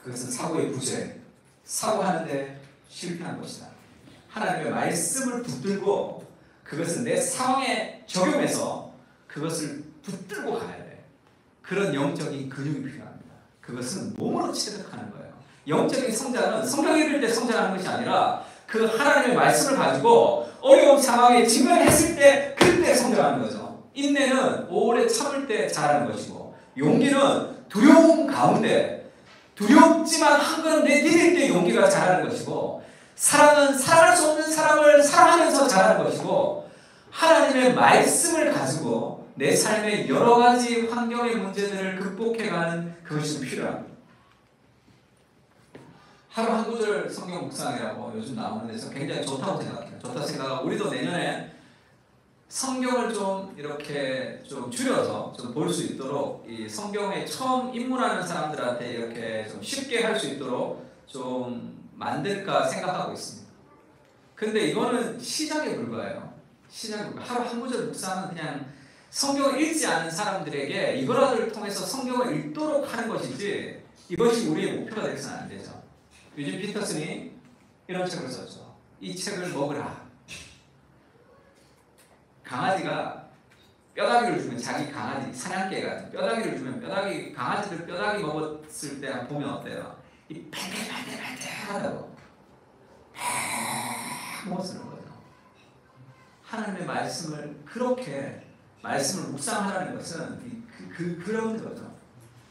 그것은 사고의 부재. 사고하는데 실패한 것이다. 하나님의 말씀을 붙들고 그것은 내 상황에 적용해서 그것을 붙들고 가야 돼. 그런 영적인 근육이 필요합니다. 그것은 몸으로 체득하는 거예요. 영적인 성장은 성경 읽을 때 성장하는 것이 아니라 그 하나님의 말씀을 가지고 어려운 상황에 직면했을 때 그때 성장하는 거죠. 인내는 오래 참을 때 자라는 것이고, 용기는 두려움 가운데 두렵지만 한 걸음 내디딜 때 용기가 자라는 것이고, 사랑은 사랑할 수 없는 사람을 사랑하면서 자라는 것이고, 하나님의 말씀을 가지고 내 삶의 여러 가지 환경의 문제들을 극복해가는 그것이 필요합니다. 하루 한 구절 성경 묵상이라고 요즘 나오는 데서 굉장히 좋다고 생각해요. 좋다고 생각하고 우리도 내년에 성경을 좀 이렇게 좀 줄여서 좀 볼 수 있도록 이 성경에 처음 입문하는 사람들한테 이렇게 좀 쉽게 할 수 있도록 좀 만들까 생각하고 있습니다. 근데 이거는 시작에 불과해요. 시작에 불과. 하루 한 구절 묵상은 그냥 성경을 읽지 않는 사람들에게 이거라를 통해서 성경을 읽도록 하는 것이지 이것이 우리의 목표가 되어서는 안 되죠. 유진 피터슨이 이런 책을 썼죠. 이 책을 먹으라. 강아지가 뼈다귀를 주면 자기 강아지, 사냥개 같은 뼈다귀를 주면 강아지들 뼈다귀 먹었을 때 보면 어때요? 이 팽팽하다고 못 쓰는 거죠. 하나님의 말씀을 그렇게 말씀을 묵상하라는 것은 그런 거죠.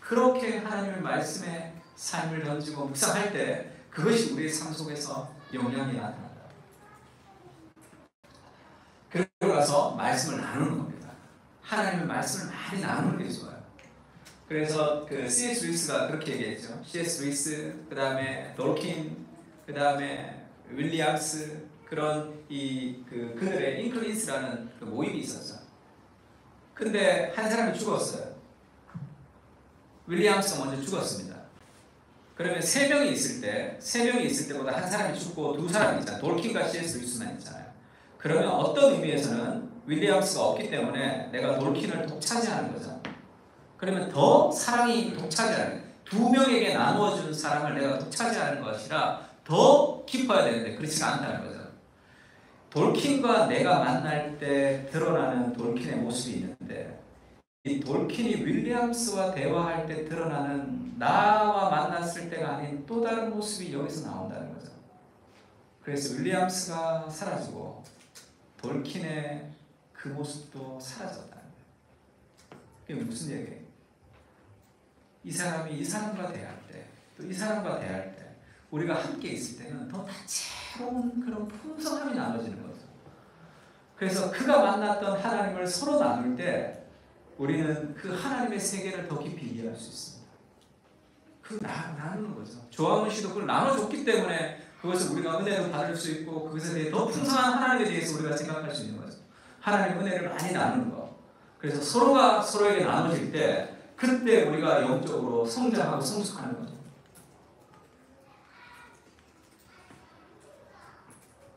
그렇게 하나님의 말씀에 삶을 던지고 묵상할 때 그것이 우리의 삶 속에서 영향이 나타난다. 그리고 나서 말씀을 나누는 겁니다. 하나님의 말씀을 많이 나누는 게 좋아요. 그래서 그 C.S. 루이스가 그렇게 얘기했죠. C.S. 루이스, 그 다음에 돌킨, 그 다음에 윌리엄스, 그런 그들의 잉클린스라는 그 모임이 있었죠. 근데 한 사람이 죽었어요. 윌리엄스가 먼저 죽었습니다. 그러면 세 명이 있을 때보다 한 사람이 죽고 두 사람이 있잖아요. 돌킨과 C.S. 루이스만 있잖아요. 그러면 어떤 의미에서는 윌리엄스가 없기 때문에 내가 돌킨을 독차지하는 거죠. 그러면 더 사랑이 독차지하는, 두 명에게 나누어주는 사랑을 내가 독차지하는 것이라 더 깊어야 되는데 그렇지가 않다는 거죠. 돌킨과 내가 만날 때 드러나는 돌킨의 모습이 있는데 이 돌킨이 윌리엄스와 대화할 때 드러나는 나와 만났을 때가 아닌 또 다른 모습이 여기서 나온다는 거죠. 그래서 윌리엄스가 사라지고 돌킨의 그 모습도 사라졌다는 거예요. 그게 무슨 얘기예요? 이 사람이 이 사람과 대할 때, 또 이 사람과 대할 때 우리가 함께 있을 때는 더 다채로운 그런 풍성함이 나눠지는 거죠. 그래서 그가 만났던 하나님을 서로 나눌 때 우리는 그 하나님의 세계를 더 깊이 이해할 수 있습니다. 나누는 거죠. 조항훈 씨도 그걸 나눠줬기 때문에 그것을 우리가 은혜도 받을 수 있고 그것에 대해 더 풍성한 하나님에 대해서 우리가 생각할 수 있는 거죠. 하나님의 은혜를 많이 나누는 거. 그래서 서로가 서로에게 나눠질 때 그때 우리가 영적으로 성장하고 성숙하는 거죠.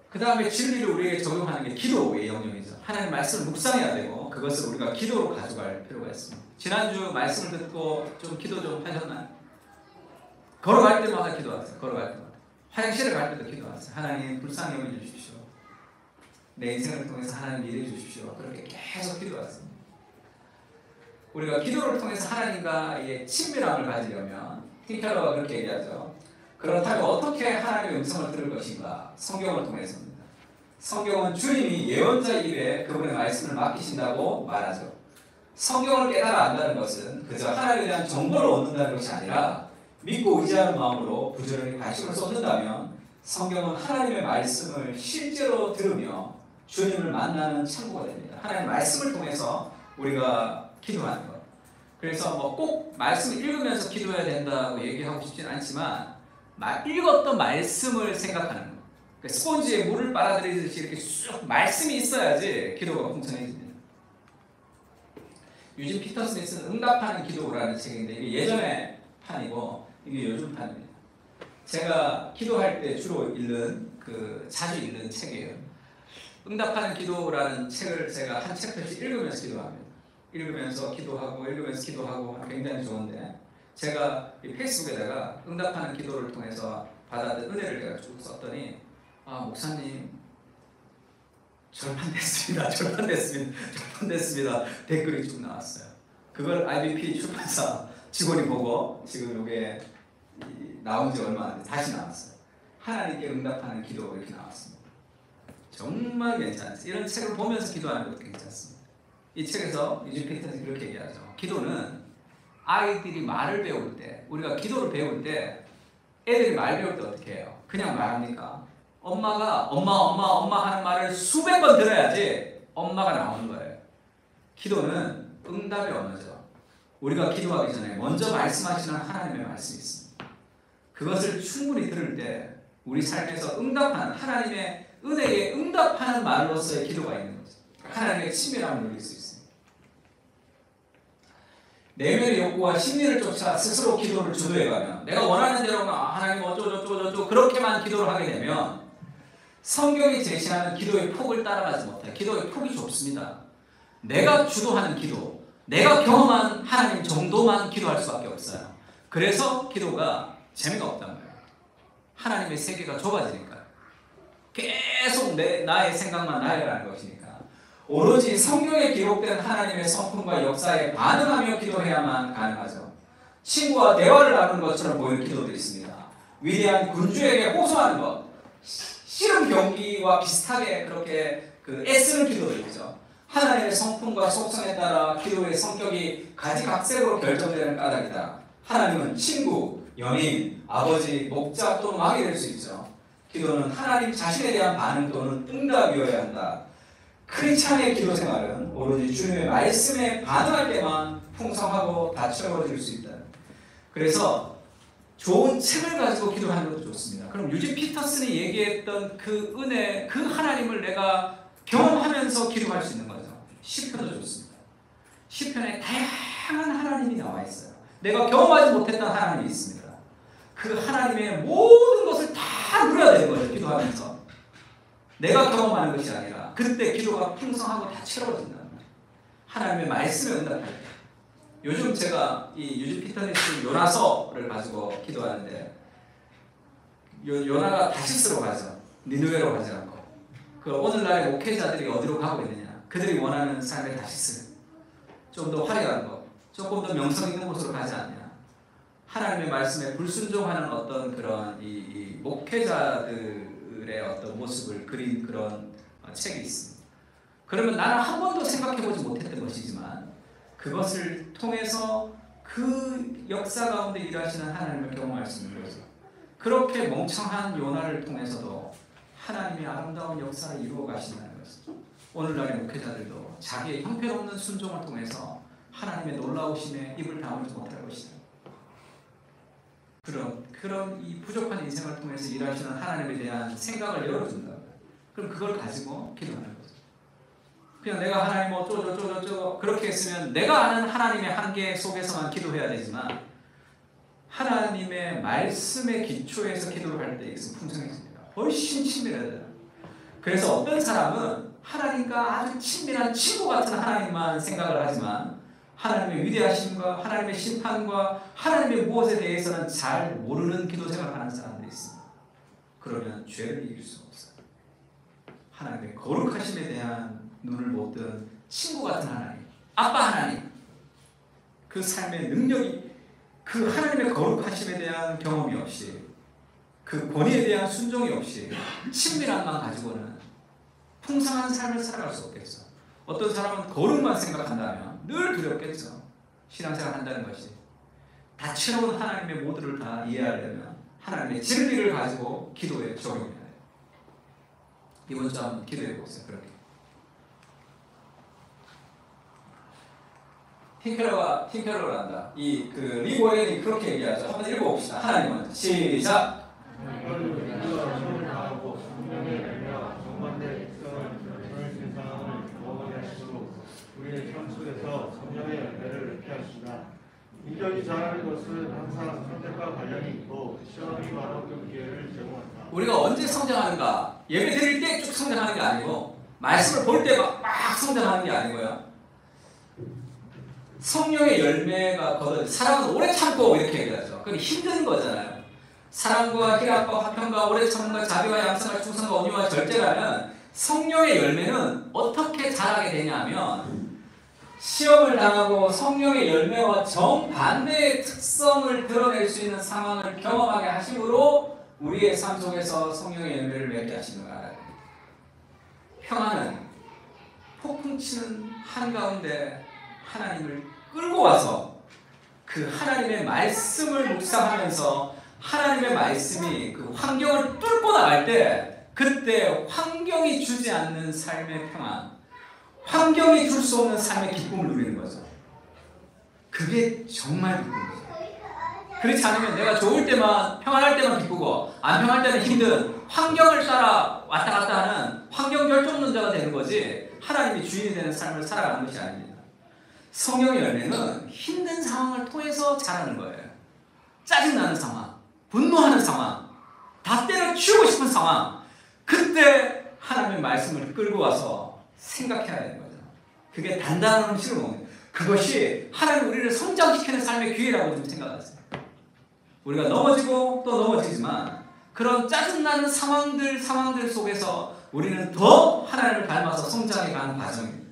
그 다음에 진리를 우리에게 적용하는 게 기도의 영역이죠. 하나님 말씀을 묵상해야 되고 그것을 우리가 기도로 가져갈 필요가 있습니다. 지난주 말씀을 듣고 좀 기도 좀 하셨나요? 걸어갈 때마다 기도하세요. 걸어갈 때마다. 화장실을 갈 때도 기도하세요. 하나님 불쌍히 여겨주십시오. 내 인생을 통해서 하나님 일해 주십시오. 그렇게 계속 기도하세요. 우리가 기도를 통해서 하나님과의 친밀함을 가지려면 팀켈러가 그렇게 얘기하죠. 그렇다면 어떻게 하나님의 음성을 들을 것인가? 성경을 통해서입니다. 성경은 주님이 예언자 입에 그분의 말씀을 맡기신다고 말하죠. 성경을 깨달아 안다는 것은 그저 하나님에 대한 정보를 얻는다는 것이 아니라 믿고 의지하는 마음으로 부지런히 관심을 쏟는다면 성경은 하나님의 말씀을 실제로 들으며 주님을 만나는 창구가 됩니다. 하나님의 말씀을 통해서 우리가 기도하는 것. 그래서 꼭 말씀을 읽으면서 기도해야 된다고 얘기하고 싶진 않지만 읽었던 말씀을 생각하는 것. 그러니까 스폰지에 물을 빨아들이듯이 이렇게 쑥 말씀이 있어야지 기도가 풍성해집니다. 유진 피터슨이 쓴 응답하는 기도라는 책인데 이게 예전의 판이고 이게 요즘 판입니다. 제가 기도할 때 주로 자주 읽는 책이에요. 응답하는 기도라는 책을 제가 한 챕터씩 읽으면서 기도합니다. 읽으면서 기도하고 굉장히 좋은데 제가 이 페이스북에다가 응답하는 기도를 통해서 받아든 은혜를 제가 쭉 썼더니 목사님 절판 됐습니다. 댓글이 쭉 나왔어요. 그걸 IBP 출판사 직원이 보고 지금 이게 나온 지 얼마 안 돼 다시 나왔어요. 하나님께 응답하는 기도 이렇게 나왔습니다. 정말 괜찮습니다. 이런 책을 보면서 기도하는 것도 괜찮습니다. 이 책에서 유진 피터슨이 그렇게 얘기하죠. 기도는 아이들이 말을 배울 때, 우리가 기도를 배울 때 애들이 말 배울 때 어떻게 해요? 그냥 말합니까? 엄마가 엄마 하는 말을 수백 번 들어야지 엄마가 나오는 거예요. 기도는 응답의 언어죠. 우리가 기도하기 전에 먼저 말씀하시는 하나님의 말씀이 있습니다. 그것을 충분히 들을 때 우리 삶에서 응답하는 하나님의 은혜에 응답하는 말로서의 기도가 있는 거죠. 하나님의 친밀함을 누릴 수 있습니다. 내면의 욕구와 심리를 쫓아 스스로 기도를 주도해가면 내가 원하는 대로 하나님 어쩌고 그렇게만 기도를 하게 되면 성경이 제시하는 기도의 폭을 따라가지 못해요. 기도의 폭이 좁습니다. 내가 주도하는 기도, 내가 경험한 하나님 정도만 기도할 수밖에 없어요. 그래서 기도가 재미가 없단 말이에요. 하나님의 세계가 좁아지니까 계속 나의 생각만 나열하는 것이니까 오로지 성경에 기록된 하나님의 성품과 역사에 반응하며 기도해야만 가능하죠. 친구와 대화를 나누는 것처럼 보이는 기도도 있습니다. 위대한 군주에게 호소하는 것, 씨름 경기와 비슷하게 그렇게 애쓰는 기도도 있죠. 하나님의 성품과 속성에 따라 기도의 성격이 가지각색으로 결정되는 까닭이다. 하나님은 친구, 연인, 아버지, 목자 또는 왕이 될 수 있죠. 기도는 하나님 자신에 대한 반응 또는 응답이어야 한다. 크리스찬의 기도 생활은 오로지 주님의 말씀에 반응할 때만 풍성하고 다채로워질 수 있다. 그래서 좋은 책을 가지고 기도하는 것도 좋습니다. 그럼 유진 피터슨이 얘기했던 그 은혜, 그 하나님을 내가 경험하면서 기도할 수 있는 거죠. 시편도 좋습니다. 시편에 다양한 하나님이 나와 있어요. 내가 경험하지 못했던 하나님이 있습니다. 그 하나님의 모든 것을 다 누려야 되는 거예요. 기도하면서. 내가 경험하는 것이 아니라 그때 기도가 풍성하고 다채로워진다. 하나님의 말씀에 응답할 때. 요즘 제가 이 유진 피터슨 요나서를 가지고 기도하는데 요나가 다시스로 가죠. 니느웨로 가지 않고. 그 오늘날의 목회자들이 어디로 가고 있느냐. 그들이 원하는 삶의 다시스. 좀 더 화려한 것. 조금 더 명성 있는 곳으로 가지 않냐. 하나님의 말씀에 불순종하는 어떤 그런 이 목회자들의 어떤 모습을 그린 그런 책이 있습니다. 그러면 나는 한 번도 생각해보지 못했던 것이지만 그것을 통해서 그 역사 가운데 일하시는 하나님을 경험할 수 있는 거죠. 그렇게 멍청한 요나를 통해서도 하나님의 아름다운 역사를 이루어 가신다는 것을 오늘날의 목회자들도 자기의 형편없는 순종을 통해서 하나님의 놀라우심에 입을 다물지 못할 것이다. 그런 이 부족한 인생을 통해서 일하시는 하나님에 대한 생각을 열어준다. 그럼 그걸 가지고 기도하는 거죠. 그냥 내가 하나님 어쩌고 그렇게 했으면 내가 아는 하나님의 한계 속에서만 기도해야 되지만 하나님의 말씀의 기초에서 기도를 할 때 이것은 풍성해집니다. 훨씬 친밀해져요. 그래서 어떤 사람은 하나님과 아주 친밀한 친구 같은 하나님만 생각을 하지만 하나님의 위대하심과 하나님의 심판과 하나님의 무엇에 대해서는 잘 모르는 기도 생활을 하는 사람들이 있습니다. 그러면 죄를 이길 수가 없어요. 하나님의 거룩하심에 대한 눈을 못 뜬 친구 같은 하나님, 아빠 하나님, 그 삶의 능력이 그 하나님의 거룩하심에 대한 경험이 없이 그 권위에 대한 순종이 없이 친밀함만 가지고는 풍성한 삶을 살아갈 수 없겠죠. 어떤 사람은 거룩만 생각한다면 늘 두렵겠죠. 신앙생활 한다는 것이 다채로운 하나님의 모두를 다 이해하려면 하나님의 진리를 가지고 기도에 적용해야 돼요. 이번 주 한번 기도해 보세요. 그렇게 팅케러가 한다. 그 리보엔이 그렇게 얘기하죠. 한번 읽어봅시다. 하나님은 시작. 우리의 삶 속에서 성령의 열매를 얻게 하시나 인격이 자라는 것은 항상 선택과 관련이 있고 시험이 바로 그 기회를 제공한다. 우리가 언제 성장하는가? 예배 드릴 때 쭉 성장하는 게 아니고 말씀을 볼 때 막 성장하는 게 아니고요. 성령의 열매가 거둬 사랑은 오래 참고 이렇게 얘기하죠. 그게 힘든 거잖아요. 사랑과 희락과 화평과 오래 참음과 자비와 양성과 충성과 온유와 절제라면 성령의 열매는 어떻게 자라게 되냐면 시험을 당하고 성령의 열매와 정반대의 특성을 드러낼 수 있는 상황을 경험하게 하심으로 우리의 삶 속에서 성령의 열매를 맺게 하시는 걸 알아야 됩니다. 평안은 폭풍 치는 한가운데 하나님을 끌고 와서 그 하나님의 말씀을 묵상하면서 하나님의 말씀이 그 환경을 뚫고 나갈 때 그때 환경이 주지 않는 삶의 평안, 환경이 줄 수 없는 삶의 기쁨을 누리는 거죠. 그게 정말 기쁜 거죠. 그렇지 않으면 내가 좋을 때만 평안할 때만 기쁘고 안 평안할 때는 힘든 환경을 따라 왔다 갔다 하는 환경 결정론자가 되는 거지 하나님이 주인이 되는 삶을 살아가는 것이 아닙니다. 성령의 열매는 힘든 상황을 통해서 자라는 거예요. 짜증나는 상황, 분노하는 상황, 다 때려치우고 싶은 상황, 그때 하나님의 말씀을 끌고 와서 생각해야 되는 거죠. 그게 단단한 음식을 먹는 거예요. 그것이 하나님 우리를 성장시키는 삶의 기회라고 좀 생각하세요. 우리가 넘어지고 또 넘어지지만 그런 짜증나는 상황들 속에서 우리는 더 하나님을 닮아서 성장해가는 과정입니다.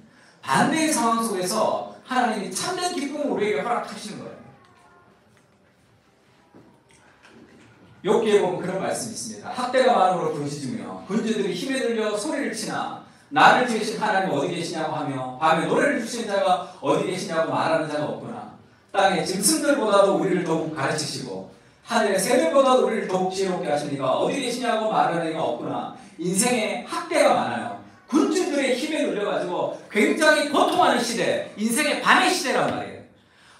반대의 상황 속에서 하나님이 참된 기쁨을 우리에게 허락하시는 거예요. 욥기에 보면 그런 말씀이 있습니다. 학대가 많음으로 군시지며 군주들이 힘에 들려 소리를 치나 나를 지으신 하나님 어디 계시냐고 하며 밤에 노래를 주신 자가 어디 계시냐고 말하는 자가 없구나. 땅의 짐승들보다도 우리를 더욱 가르치시고 하늘의 새들보다도 우리를 더욱 지혜롭게 하시니까 어디 계시냐고 말하는 이가 없구나. 인생에 학대가 많아요. 군주들의 힘에 눌려가지고 굉장히 고통하는 시대, 인생의 밤의 시대란 말이에요.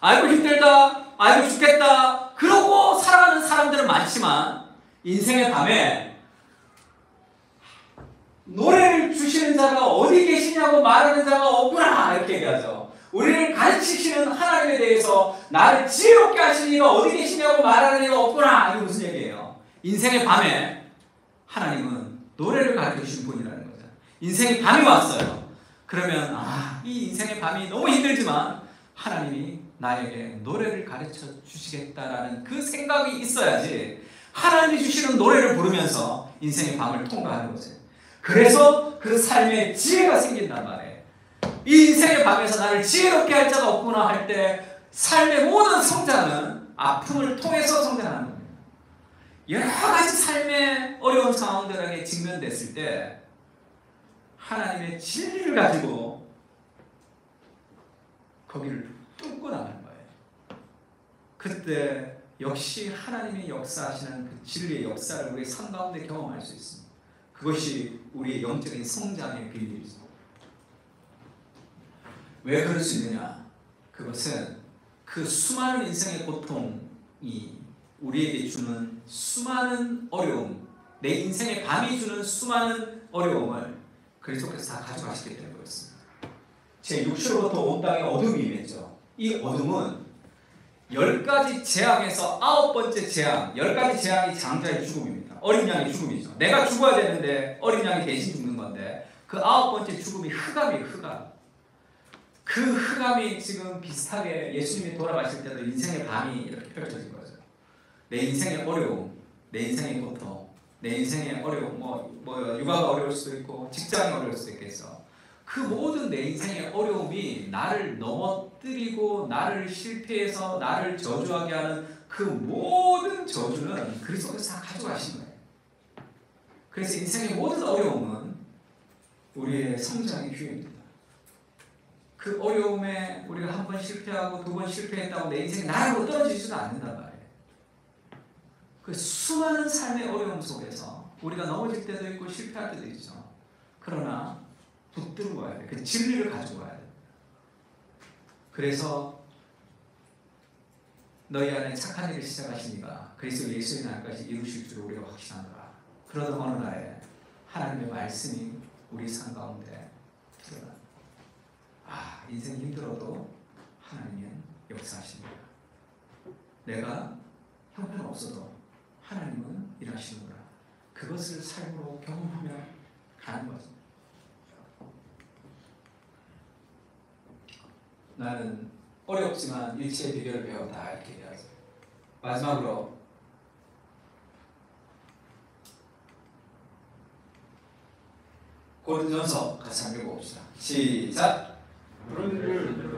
아이고 힘들다, 아이고 죽겠다 그러고 살아가는 사람들은 많지만 인생의 밤에 노래를 주시는 자가 어디 계시냐고 말하는 자가 없구나 이렇게 얘기하죠. 우리를 가르치시는 하나님에 대해서 나를 지혜롭게 하시는 이가 어디 계시냐고 말하는 이가 없구나. 이게 무슨 얘기예요? 인생의 밤에 하나님은 노래를 가르쳐주신 분이라는 거죠. 인생의 밤이 왔어요. 그러면 이 인생의 밤이 너무 힘들지만 하나님이 나에게 노래를 가르쳐 주시겠다라는 그 생각이 있어야지 하나님이 주시는 노래를 부르면서 인생의 밤을 통과하는 거죠. 그래서 그 삶에 지혜가 생긴단 말이에요. 이 인생의 밤에서 나를 지혜롭게 할 자가 없구나 할 때 삶의 모든 성장은 아픔을 통해서 성장하는 겁니다. 여러 가지 삶의 어려운 상황들에게 직면됐을 때 하나님의 진리를 가지고 거기를 뚫고 나가는 거예요. 그때 역시 하나님이 역사하시는 그 진리의 역사를 우리의 삶 가운데 경험할 수 있습니다. 그것이 우리의 영적인 성장의 비밀이죠. 왜 그럴 수 있느냐? 그것은 그 수많은 인생의 고통이 우리에게 주는 수많은 어려움, 내 인생의 밤이 주는 수많은 어려움을 그리스도께서 다 가져가시기 때문에 그렇습니다. 제 육체로부터 온 땅에 어둠이 임했죠. 이 어둠은 10가지 재앙에서 9번째 재앙, 10가지 재앙이 장자의 죽음입니다. 어린 양의 죽음이죠. 내가 죽어야 되는데 어린 양이 대신 죽는 건데 그 9번째 죽음이 흑암이에요. 흑암. 그 흑암이 지금 비슷하게 예수님이 돌아가실 때도 인생의 밤이 이렇게 펼쳐진 거죠. 내 인생의 어려움, 내 인생의 고통, 내 인생의 어려움, 육아가 어려울 수도 있고 직장이 어려울 수도 있겠어. 그 모든 내 인생의 어려움이 나를 넘어뜨리고 나를 실패해서 나를 저주하게 하는 그 모든 저주는 그리스도께서 다 가져가신 거예요. 그래서 인생의 모든 어려움은 우리의 성장의 기회입니다. 그 어려움에 우리가 한 번 실패하고 두 번 실패했다고 내 인생이 나락으로 떨어지지도 않는단 말이에요. 그 수많은 삶의 어려움 속에서 우리가 넘어질 때도 있고 실패할 때도 있죠. 그러나 붙들고 가야 돼. 그 진리를 가지고 가야 돼. 그래서 너희 안에 착한 일을 시작하시니까 그리스도 예수의 날까지 이루실 줄 우리가 확신하노라. 그러던 어느 날에 하나님의 말씀이 우리 삶 가운데 드러나. 인생 힘들어도 하나님은 역사하십니다. 내가 형편없어도 하나님은 일하시는구나. 그것을 삶으로 경험하며 가는 거죠. 나는 어렵지만 일체의 비결을 배웠다 이렇게 얘기하죠. 마지막으로 고린도전서 같이 한번 읽어봅시다. 시작. 그런 일을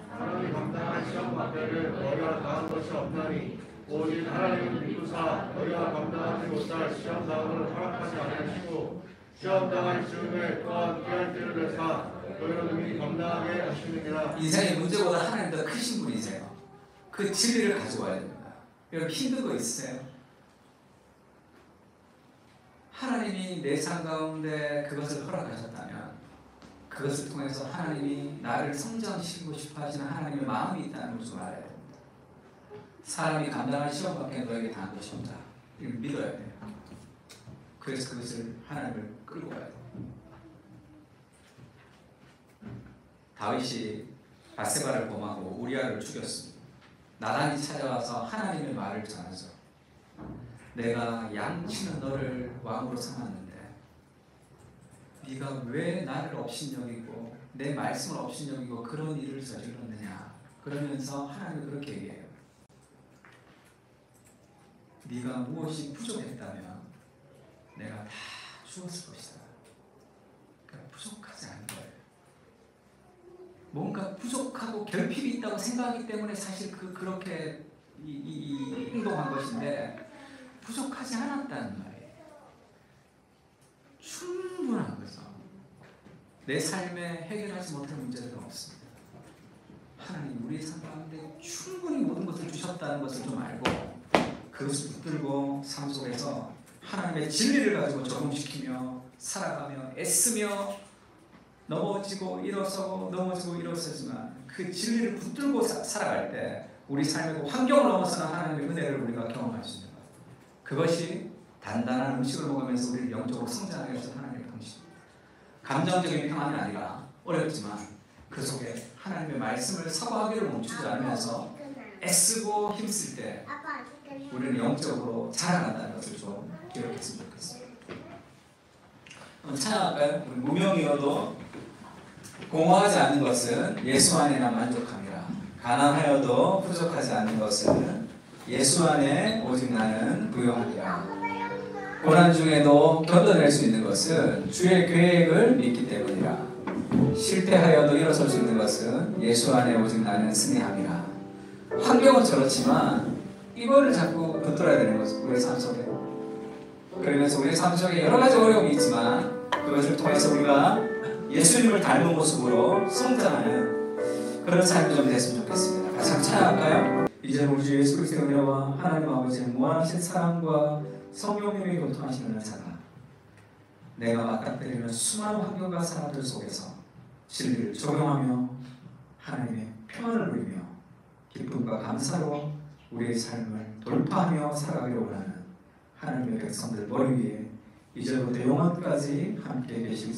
하나님 감당한 시험 밖에를 너희가 당한 것이 없나니 오직 하나님은 믿으사 너희가 감당하지 못할 시험 당함을 허락하지 아니하시고 시험 당할 즈음에 또한 피할 길을 내사 너희는 능히 감당하게 하시느니라. 인생의 문제보다 하나님 더 크신 분이세요. 그 진리를 가지고 와야 됩니다. 여러분 힘든 거 있으세요? 하나님이 내 삶 가운데 그것을 허락하셨다면 그것을 통해서 하나님이 나를 성장시키고 싶어 하시는 하나님의 마음이 있다는 것을 알아야 됩니다. 사람이 감당할 시험 밖에 너에게 당한 것이 없다. 이걸 믿어야 돼요. 그래서 그것을 하나님을 끌고 가야 돼요. 다윗이 밧세바를 범하고 우리아를 죽였습니다. 나단이 찾아와서 하나님의 말을 전하죠. 내가 양치는 너를 왕으로 삼았는데 네가 왜 나를 업신여기고 내 말씀을 업신여기고 그런 일을 저질렀느냐. 그러면서 하나님이 그렇게 얘기해요. 네가 무엇이 부족했다면 내가 다 주었을 것이다. 그러니까 부족하지 않은 거예요. 뭔가 부족하고 결핍이 있다고 생각하기 때문에 사실 그렇게 행동한 것인데 부족하지 않았다는 말이에요. 충분한 거죠. 내 삶에 해결하지 못할 문제들은 없습니다. 하나님 우리 삶 가운데 충분히 모든 것을 주셨다는 것을 좀 알고 그것을 붙들고 삶 속에서 하나님의 진리를 가지고 적용시키며 살아가며 애쓰며 넘어지고 일어서고 넘어지고 일어서지만 그 진리를 붙들고 살아갈 때 우리 삶의 환경을 넘어서는 하나님의 은혜를 우리가 경험할 수 있는 것. 그것이 단단한 음식을 먹으면서 우리를 영적으로 성장하게 해서 하나님의 통치입니다. 감정적인 평안이 아니라 어렵지만 그 속에 하나님의 말씀을 사고하기를 멈추지 않으면서 애쓰고 힘쓸 때 우리는 영적으로 자라간다는 것을 좀 기억했으면 좋겠습니다. 찬양할까요? 우리 무명이어도 공허하지 않는 것은 예수 안에나 만족함이라. 가난하여도 부족하지 않는 것은 예수 안에 오직 나는 부요하리라. 고난 중에도 견뎌낼 수 있는 것은 주의 계획을 믿기 때문이라. 실패하여도 일어설 수 있는 것은 예수 안에 오직 나는 승리함이라. 환경은 저렇지만 이거를 자꾸 붙들어야 되는 거죠. 우리 삶 속에. 그러면서 우리 삶 속에 여러 가지 어려움이 있지만 그것을 통해서 우리가 예수님을 닮은 모습으로 성장하는 그런 삶이 좀 됐으면 좋겠습니다. 같이 찬양할까요? 이제 우리 주 예수 그리스도의 은혜와 하나님 아버지의 무한하신 사랑과 성령님의 교통하시는 은사가 내가 맞닥뜨리는 수많은 환경과 사람들 속에서 진리를 적용하며 하나님의 평안을 누리며 기쁨과 감사로 우리의 삶을 돌파하며 살아가기를 원하는 하나님의 백성들 머리 위에 이제부터 영원까지 함께 계시기를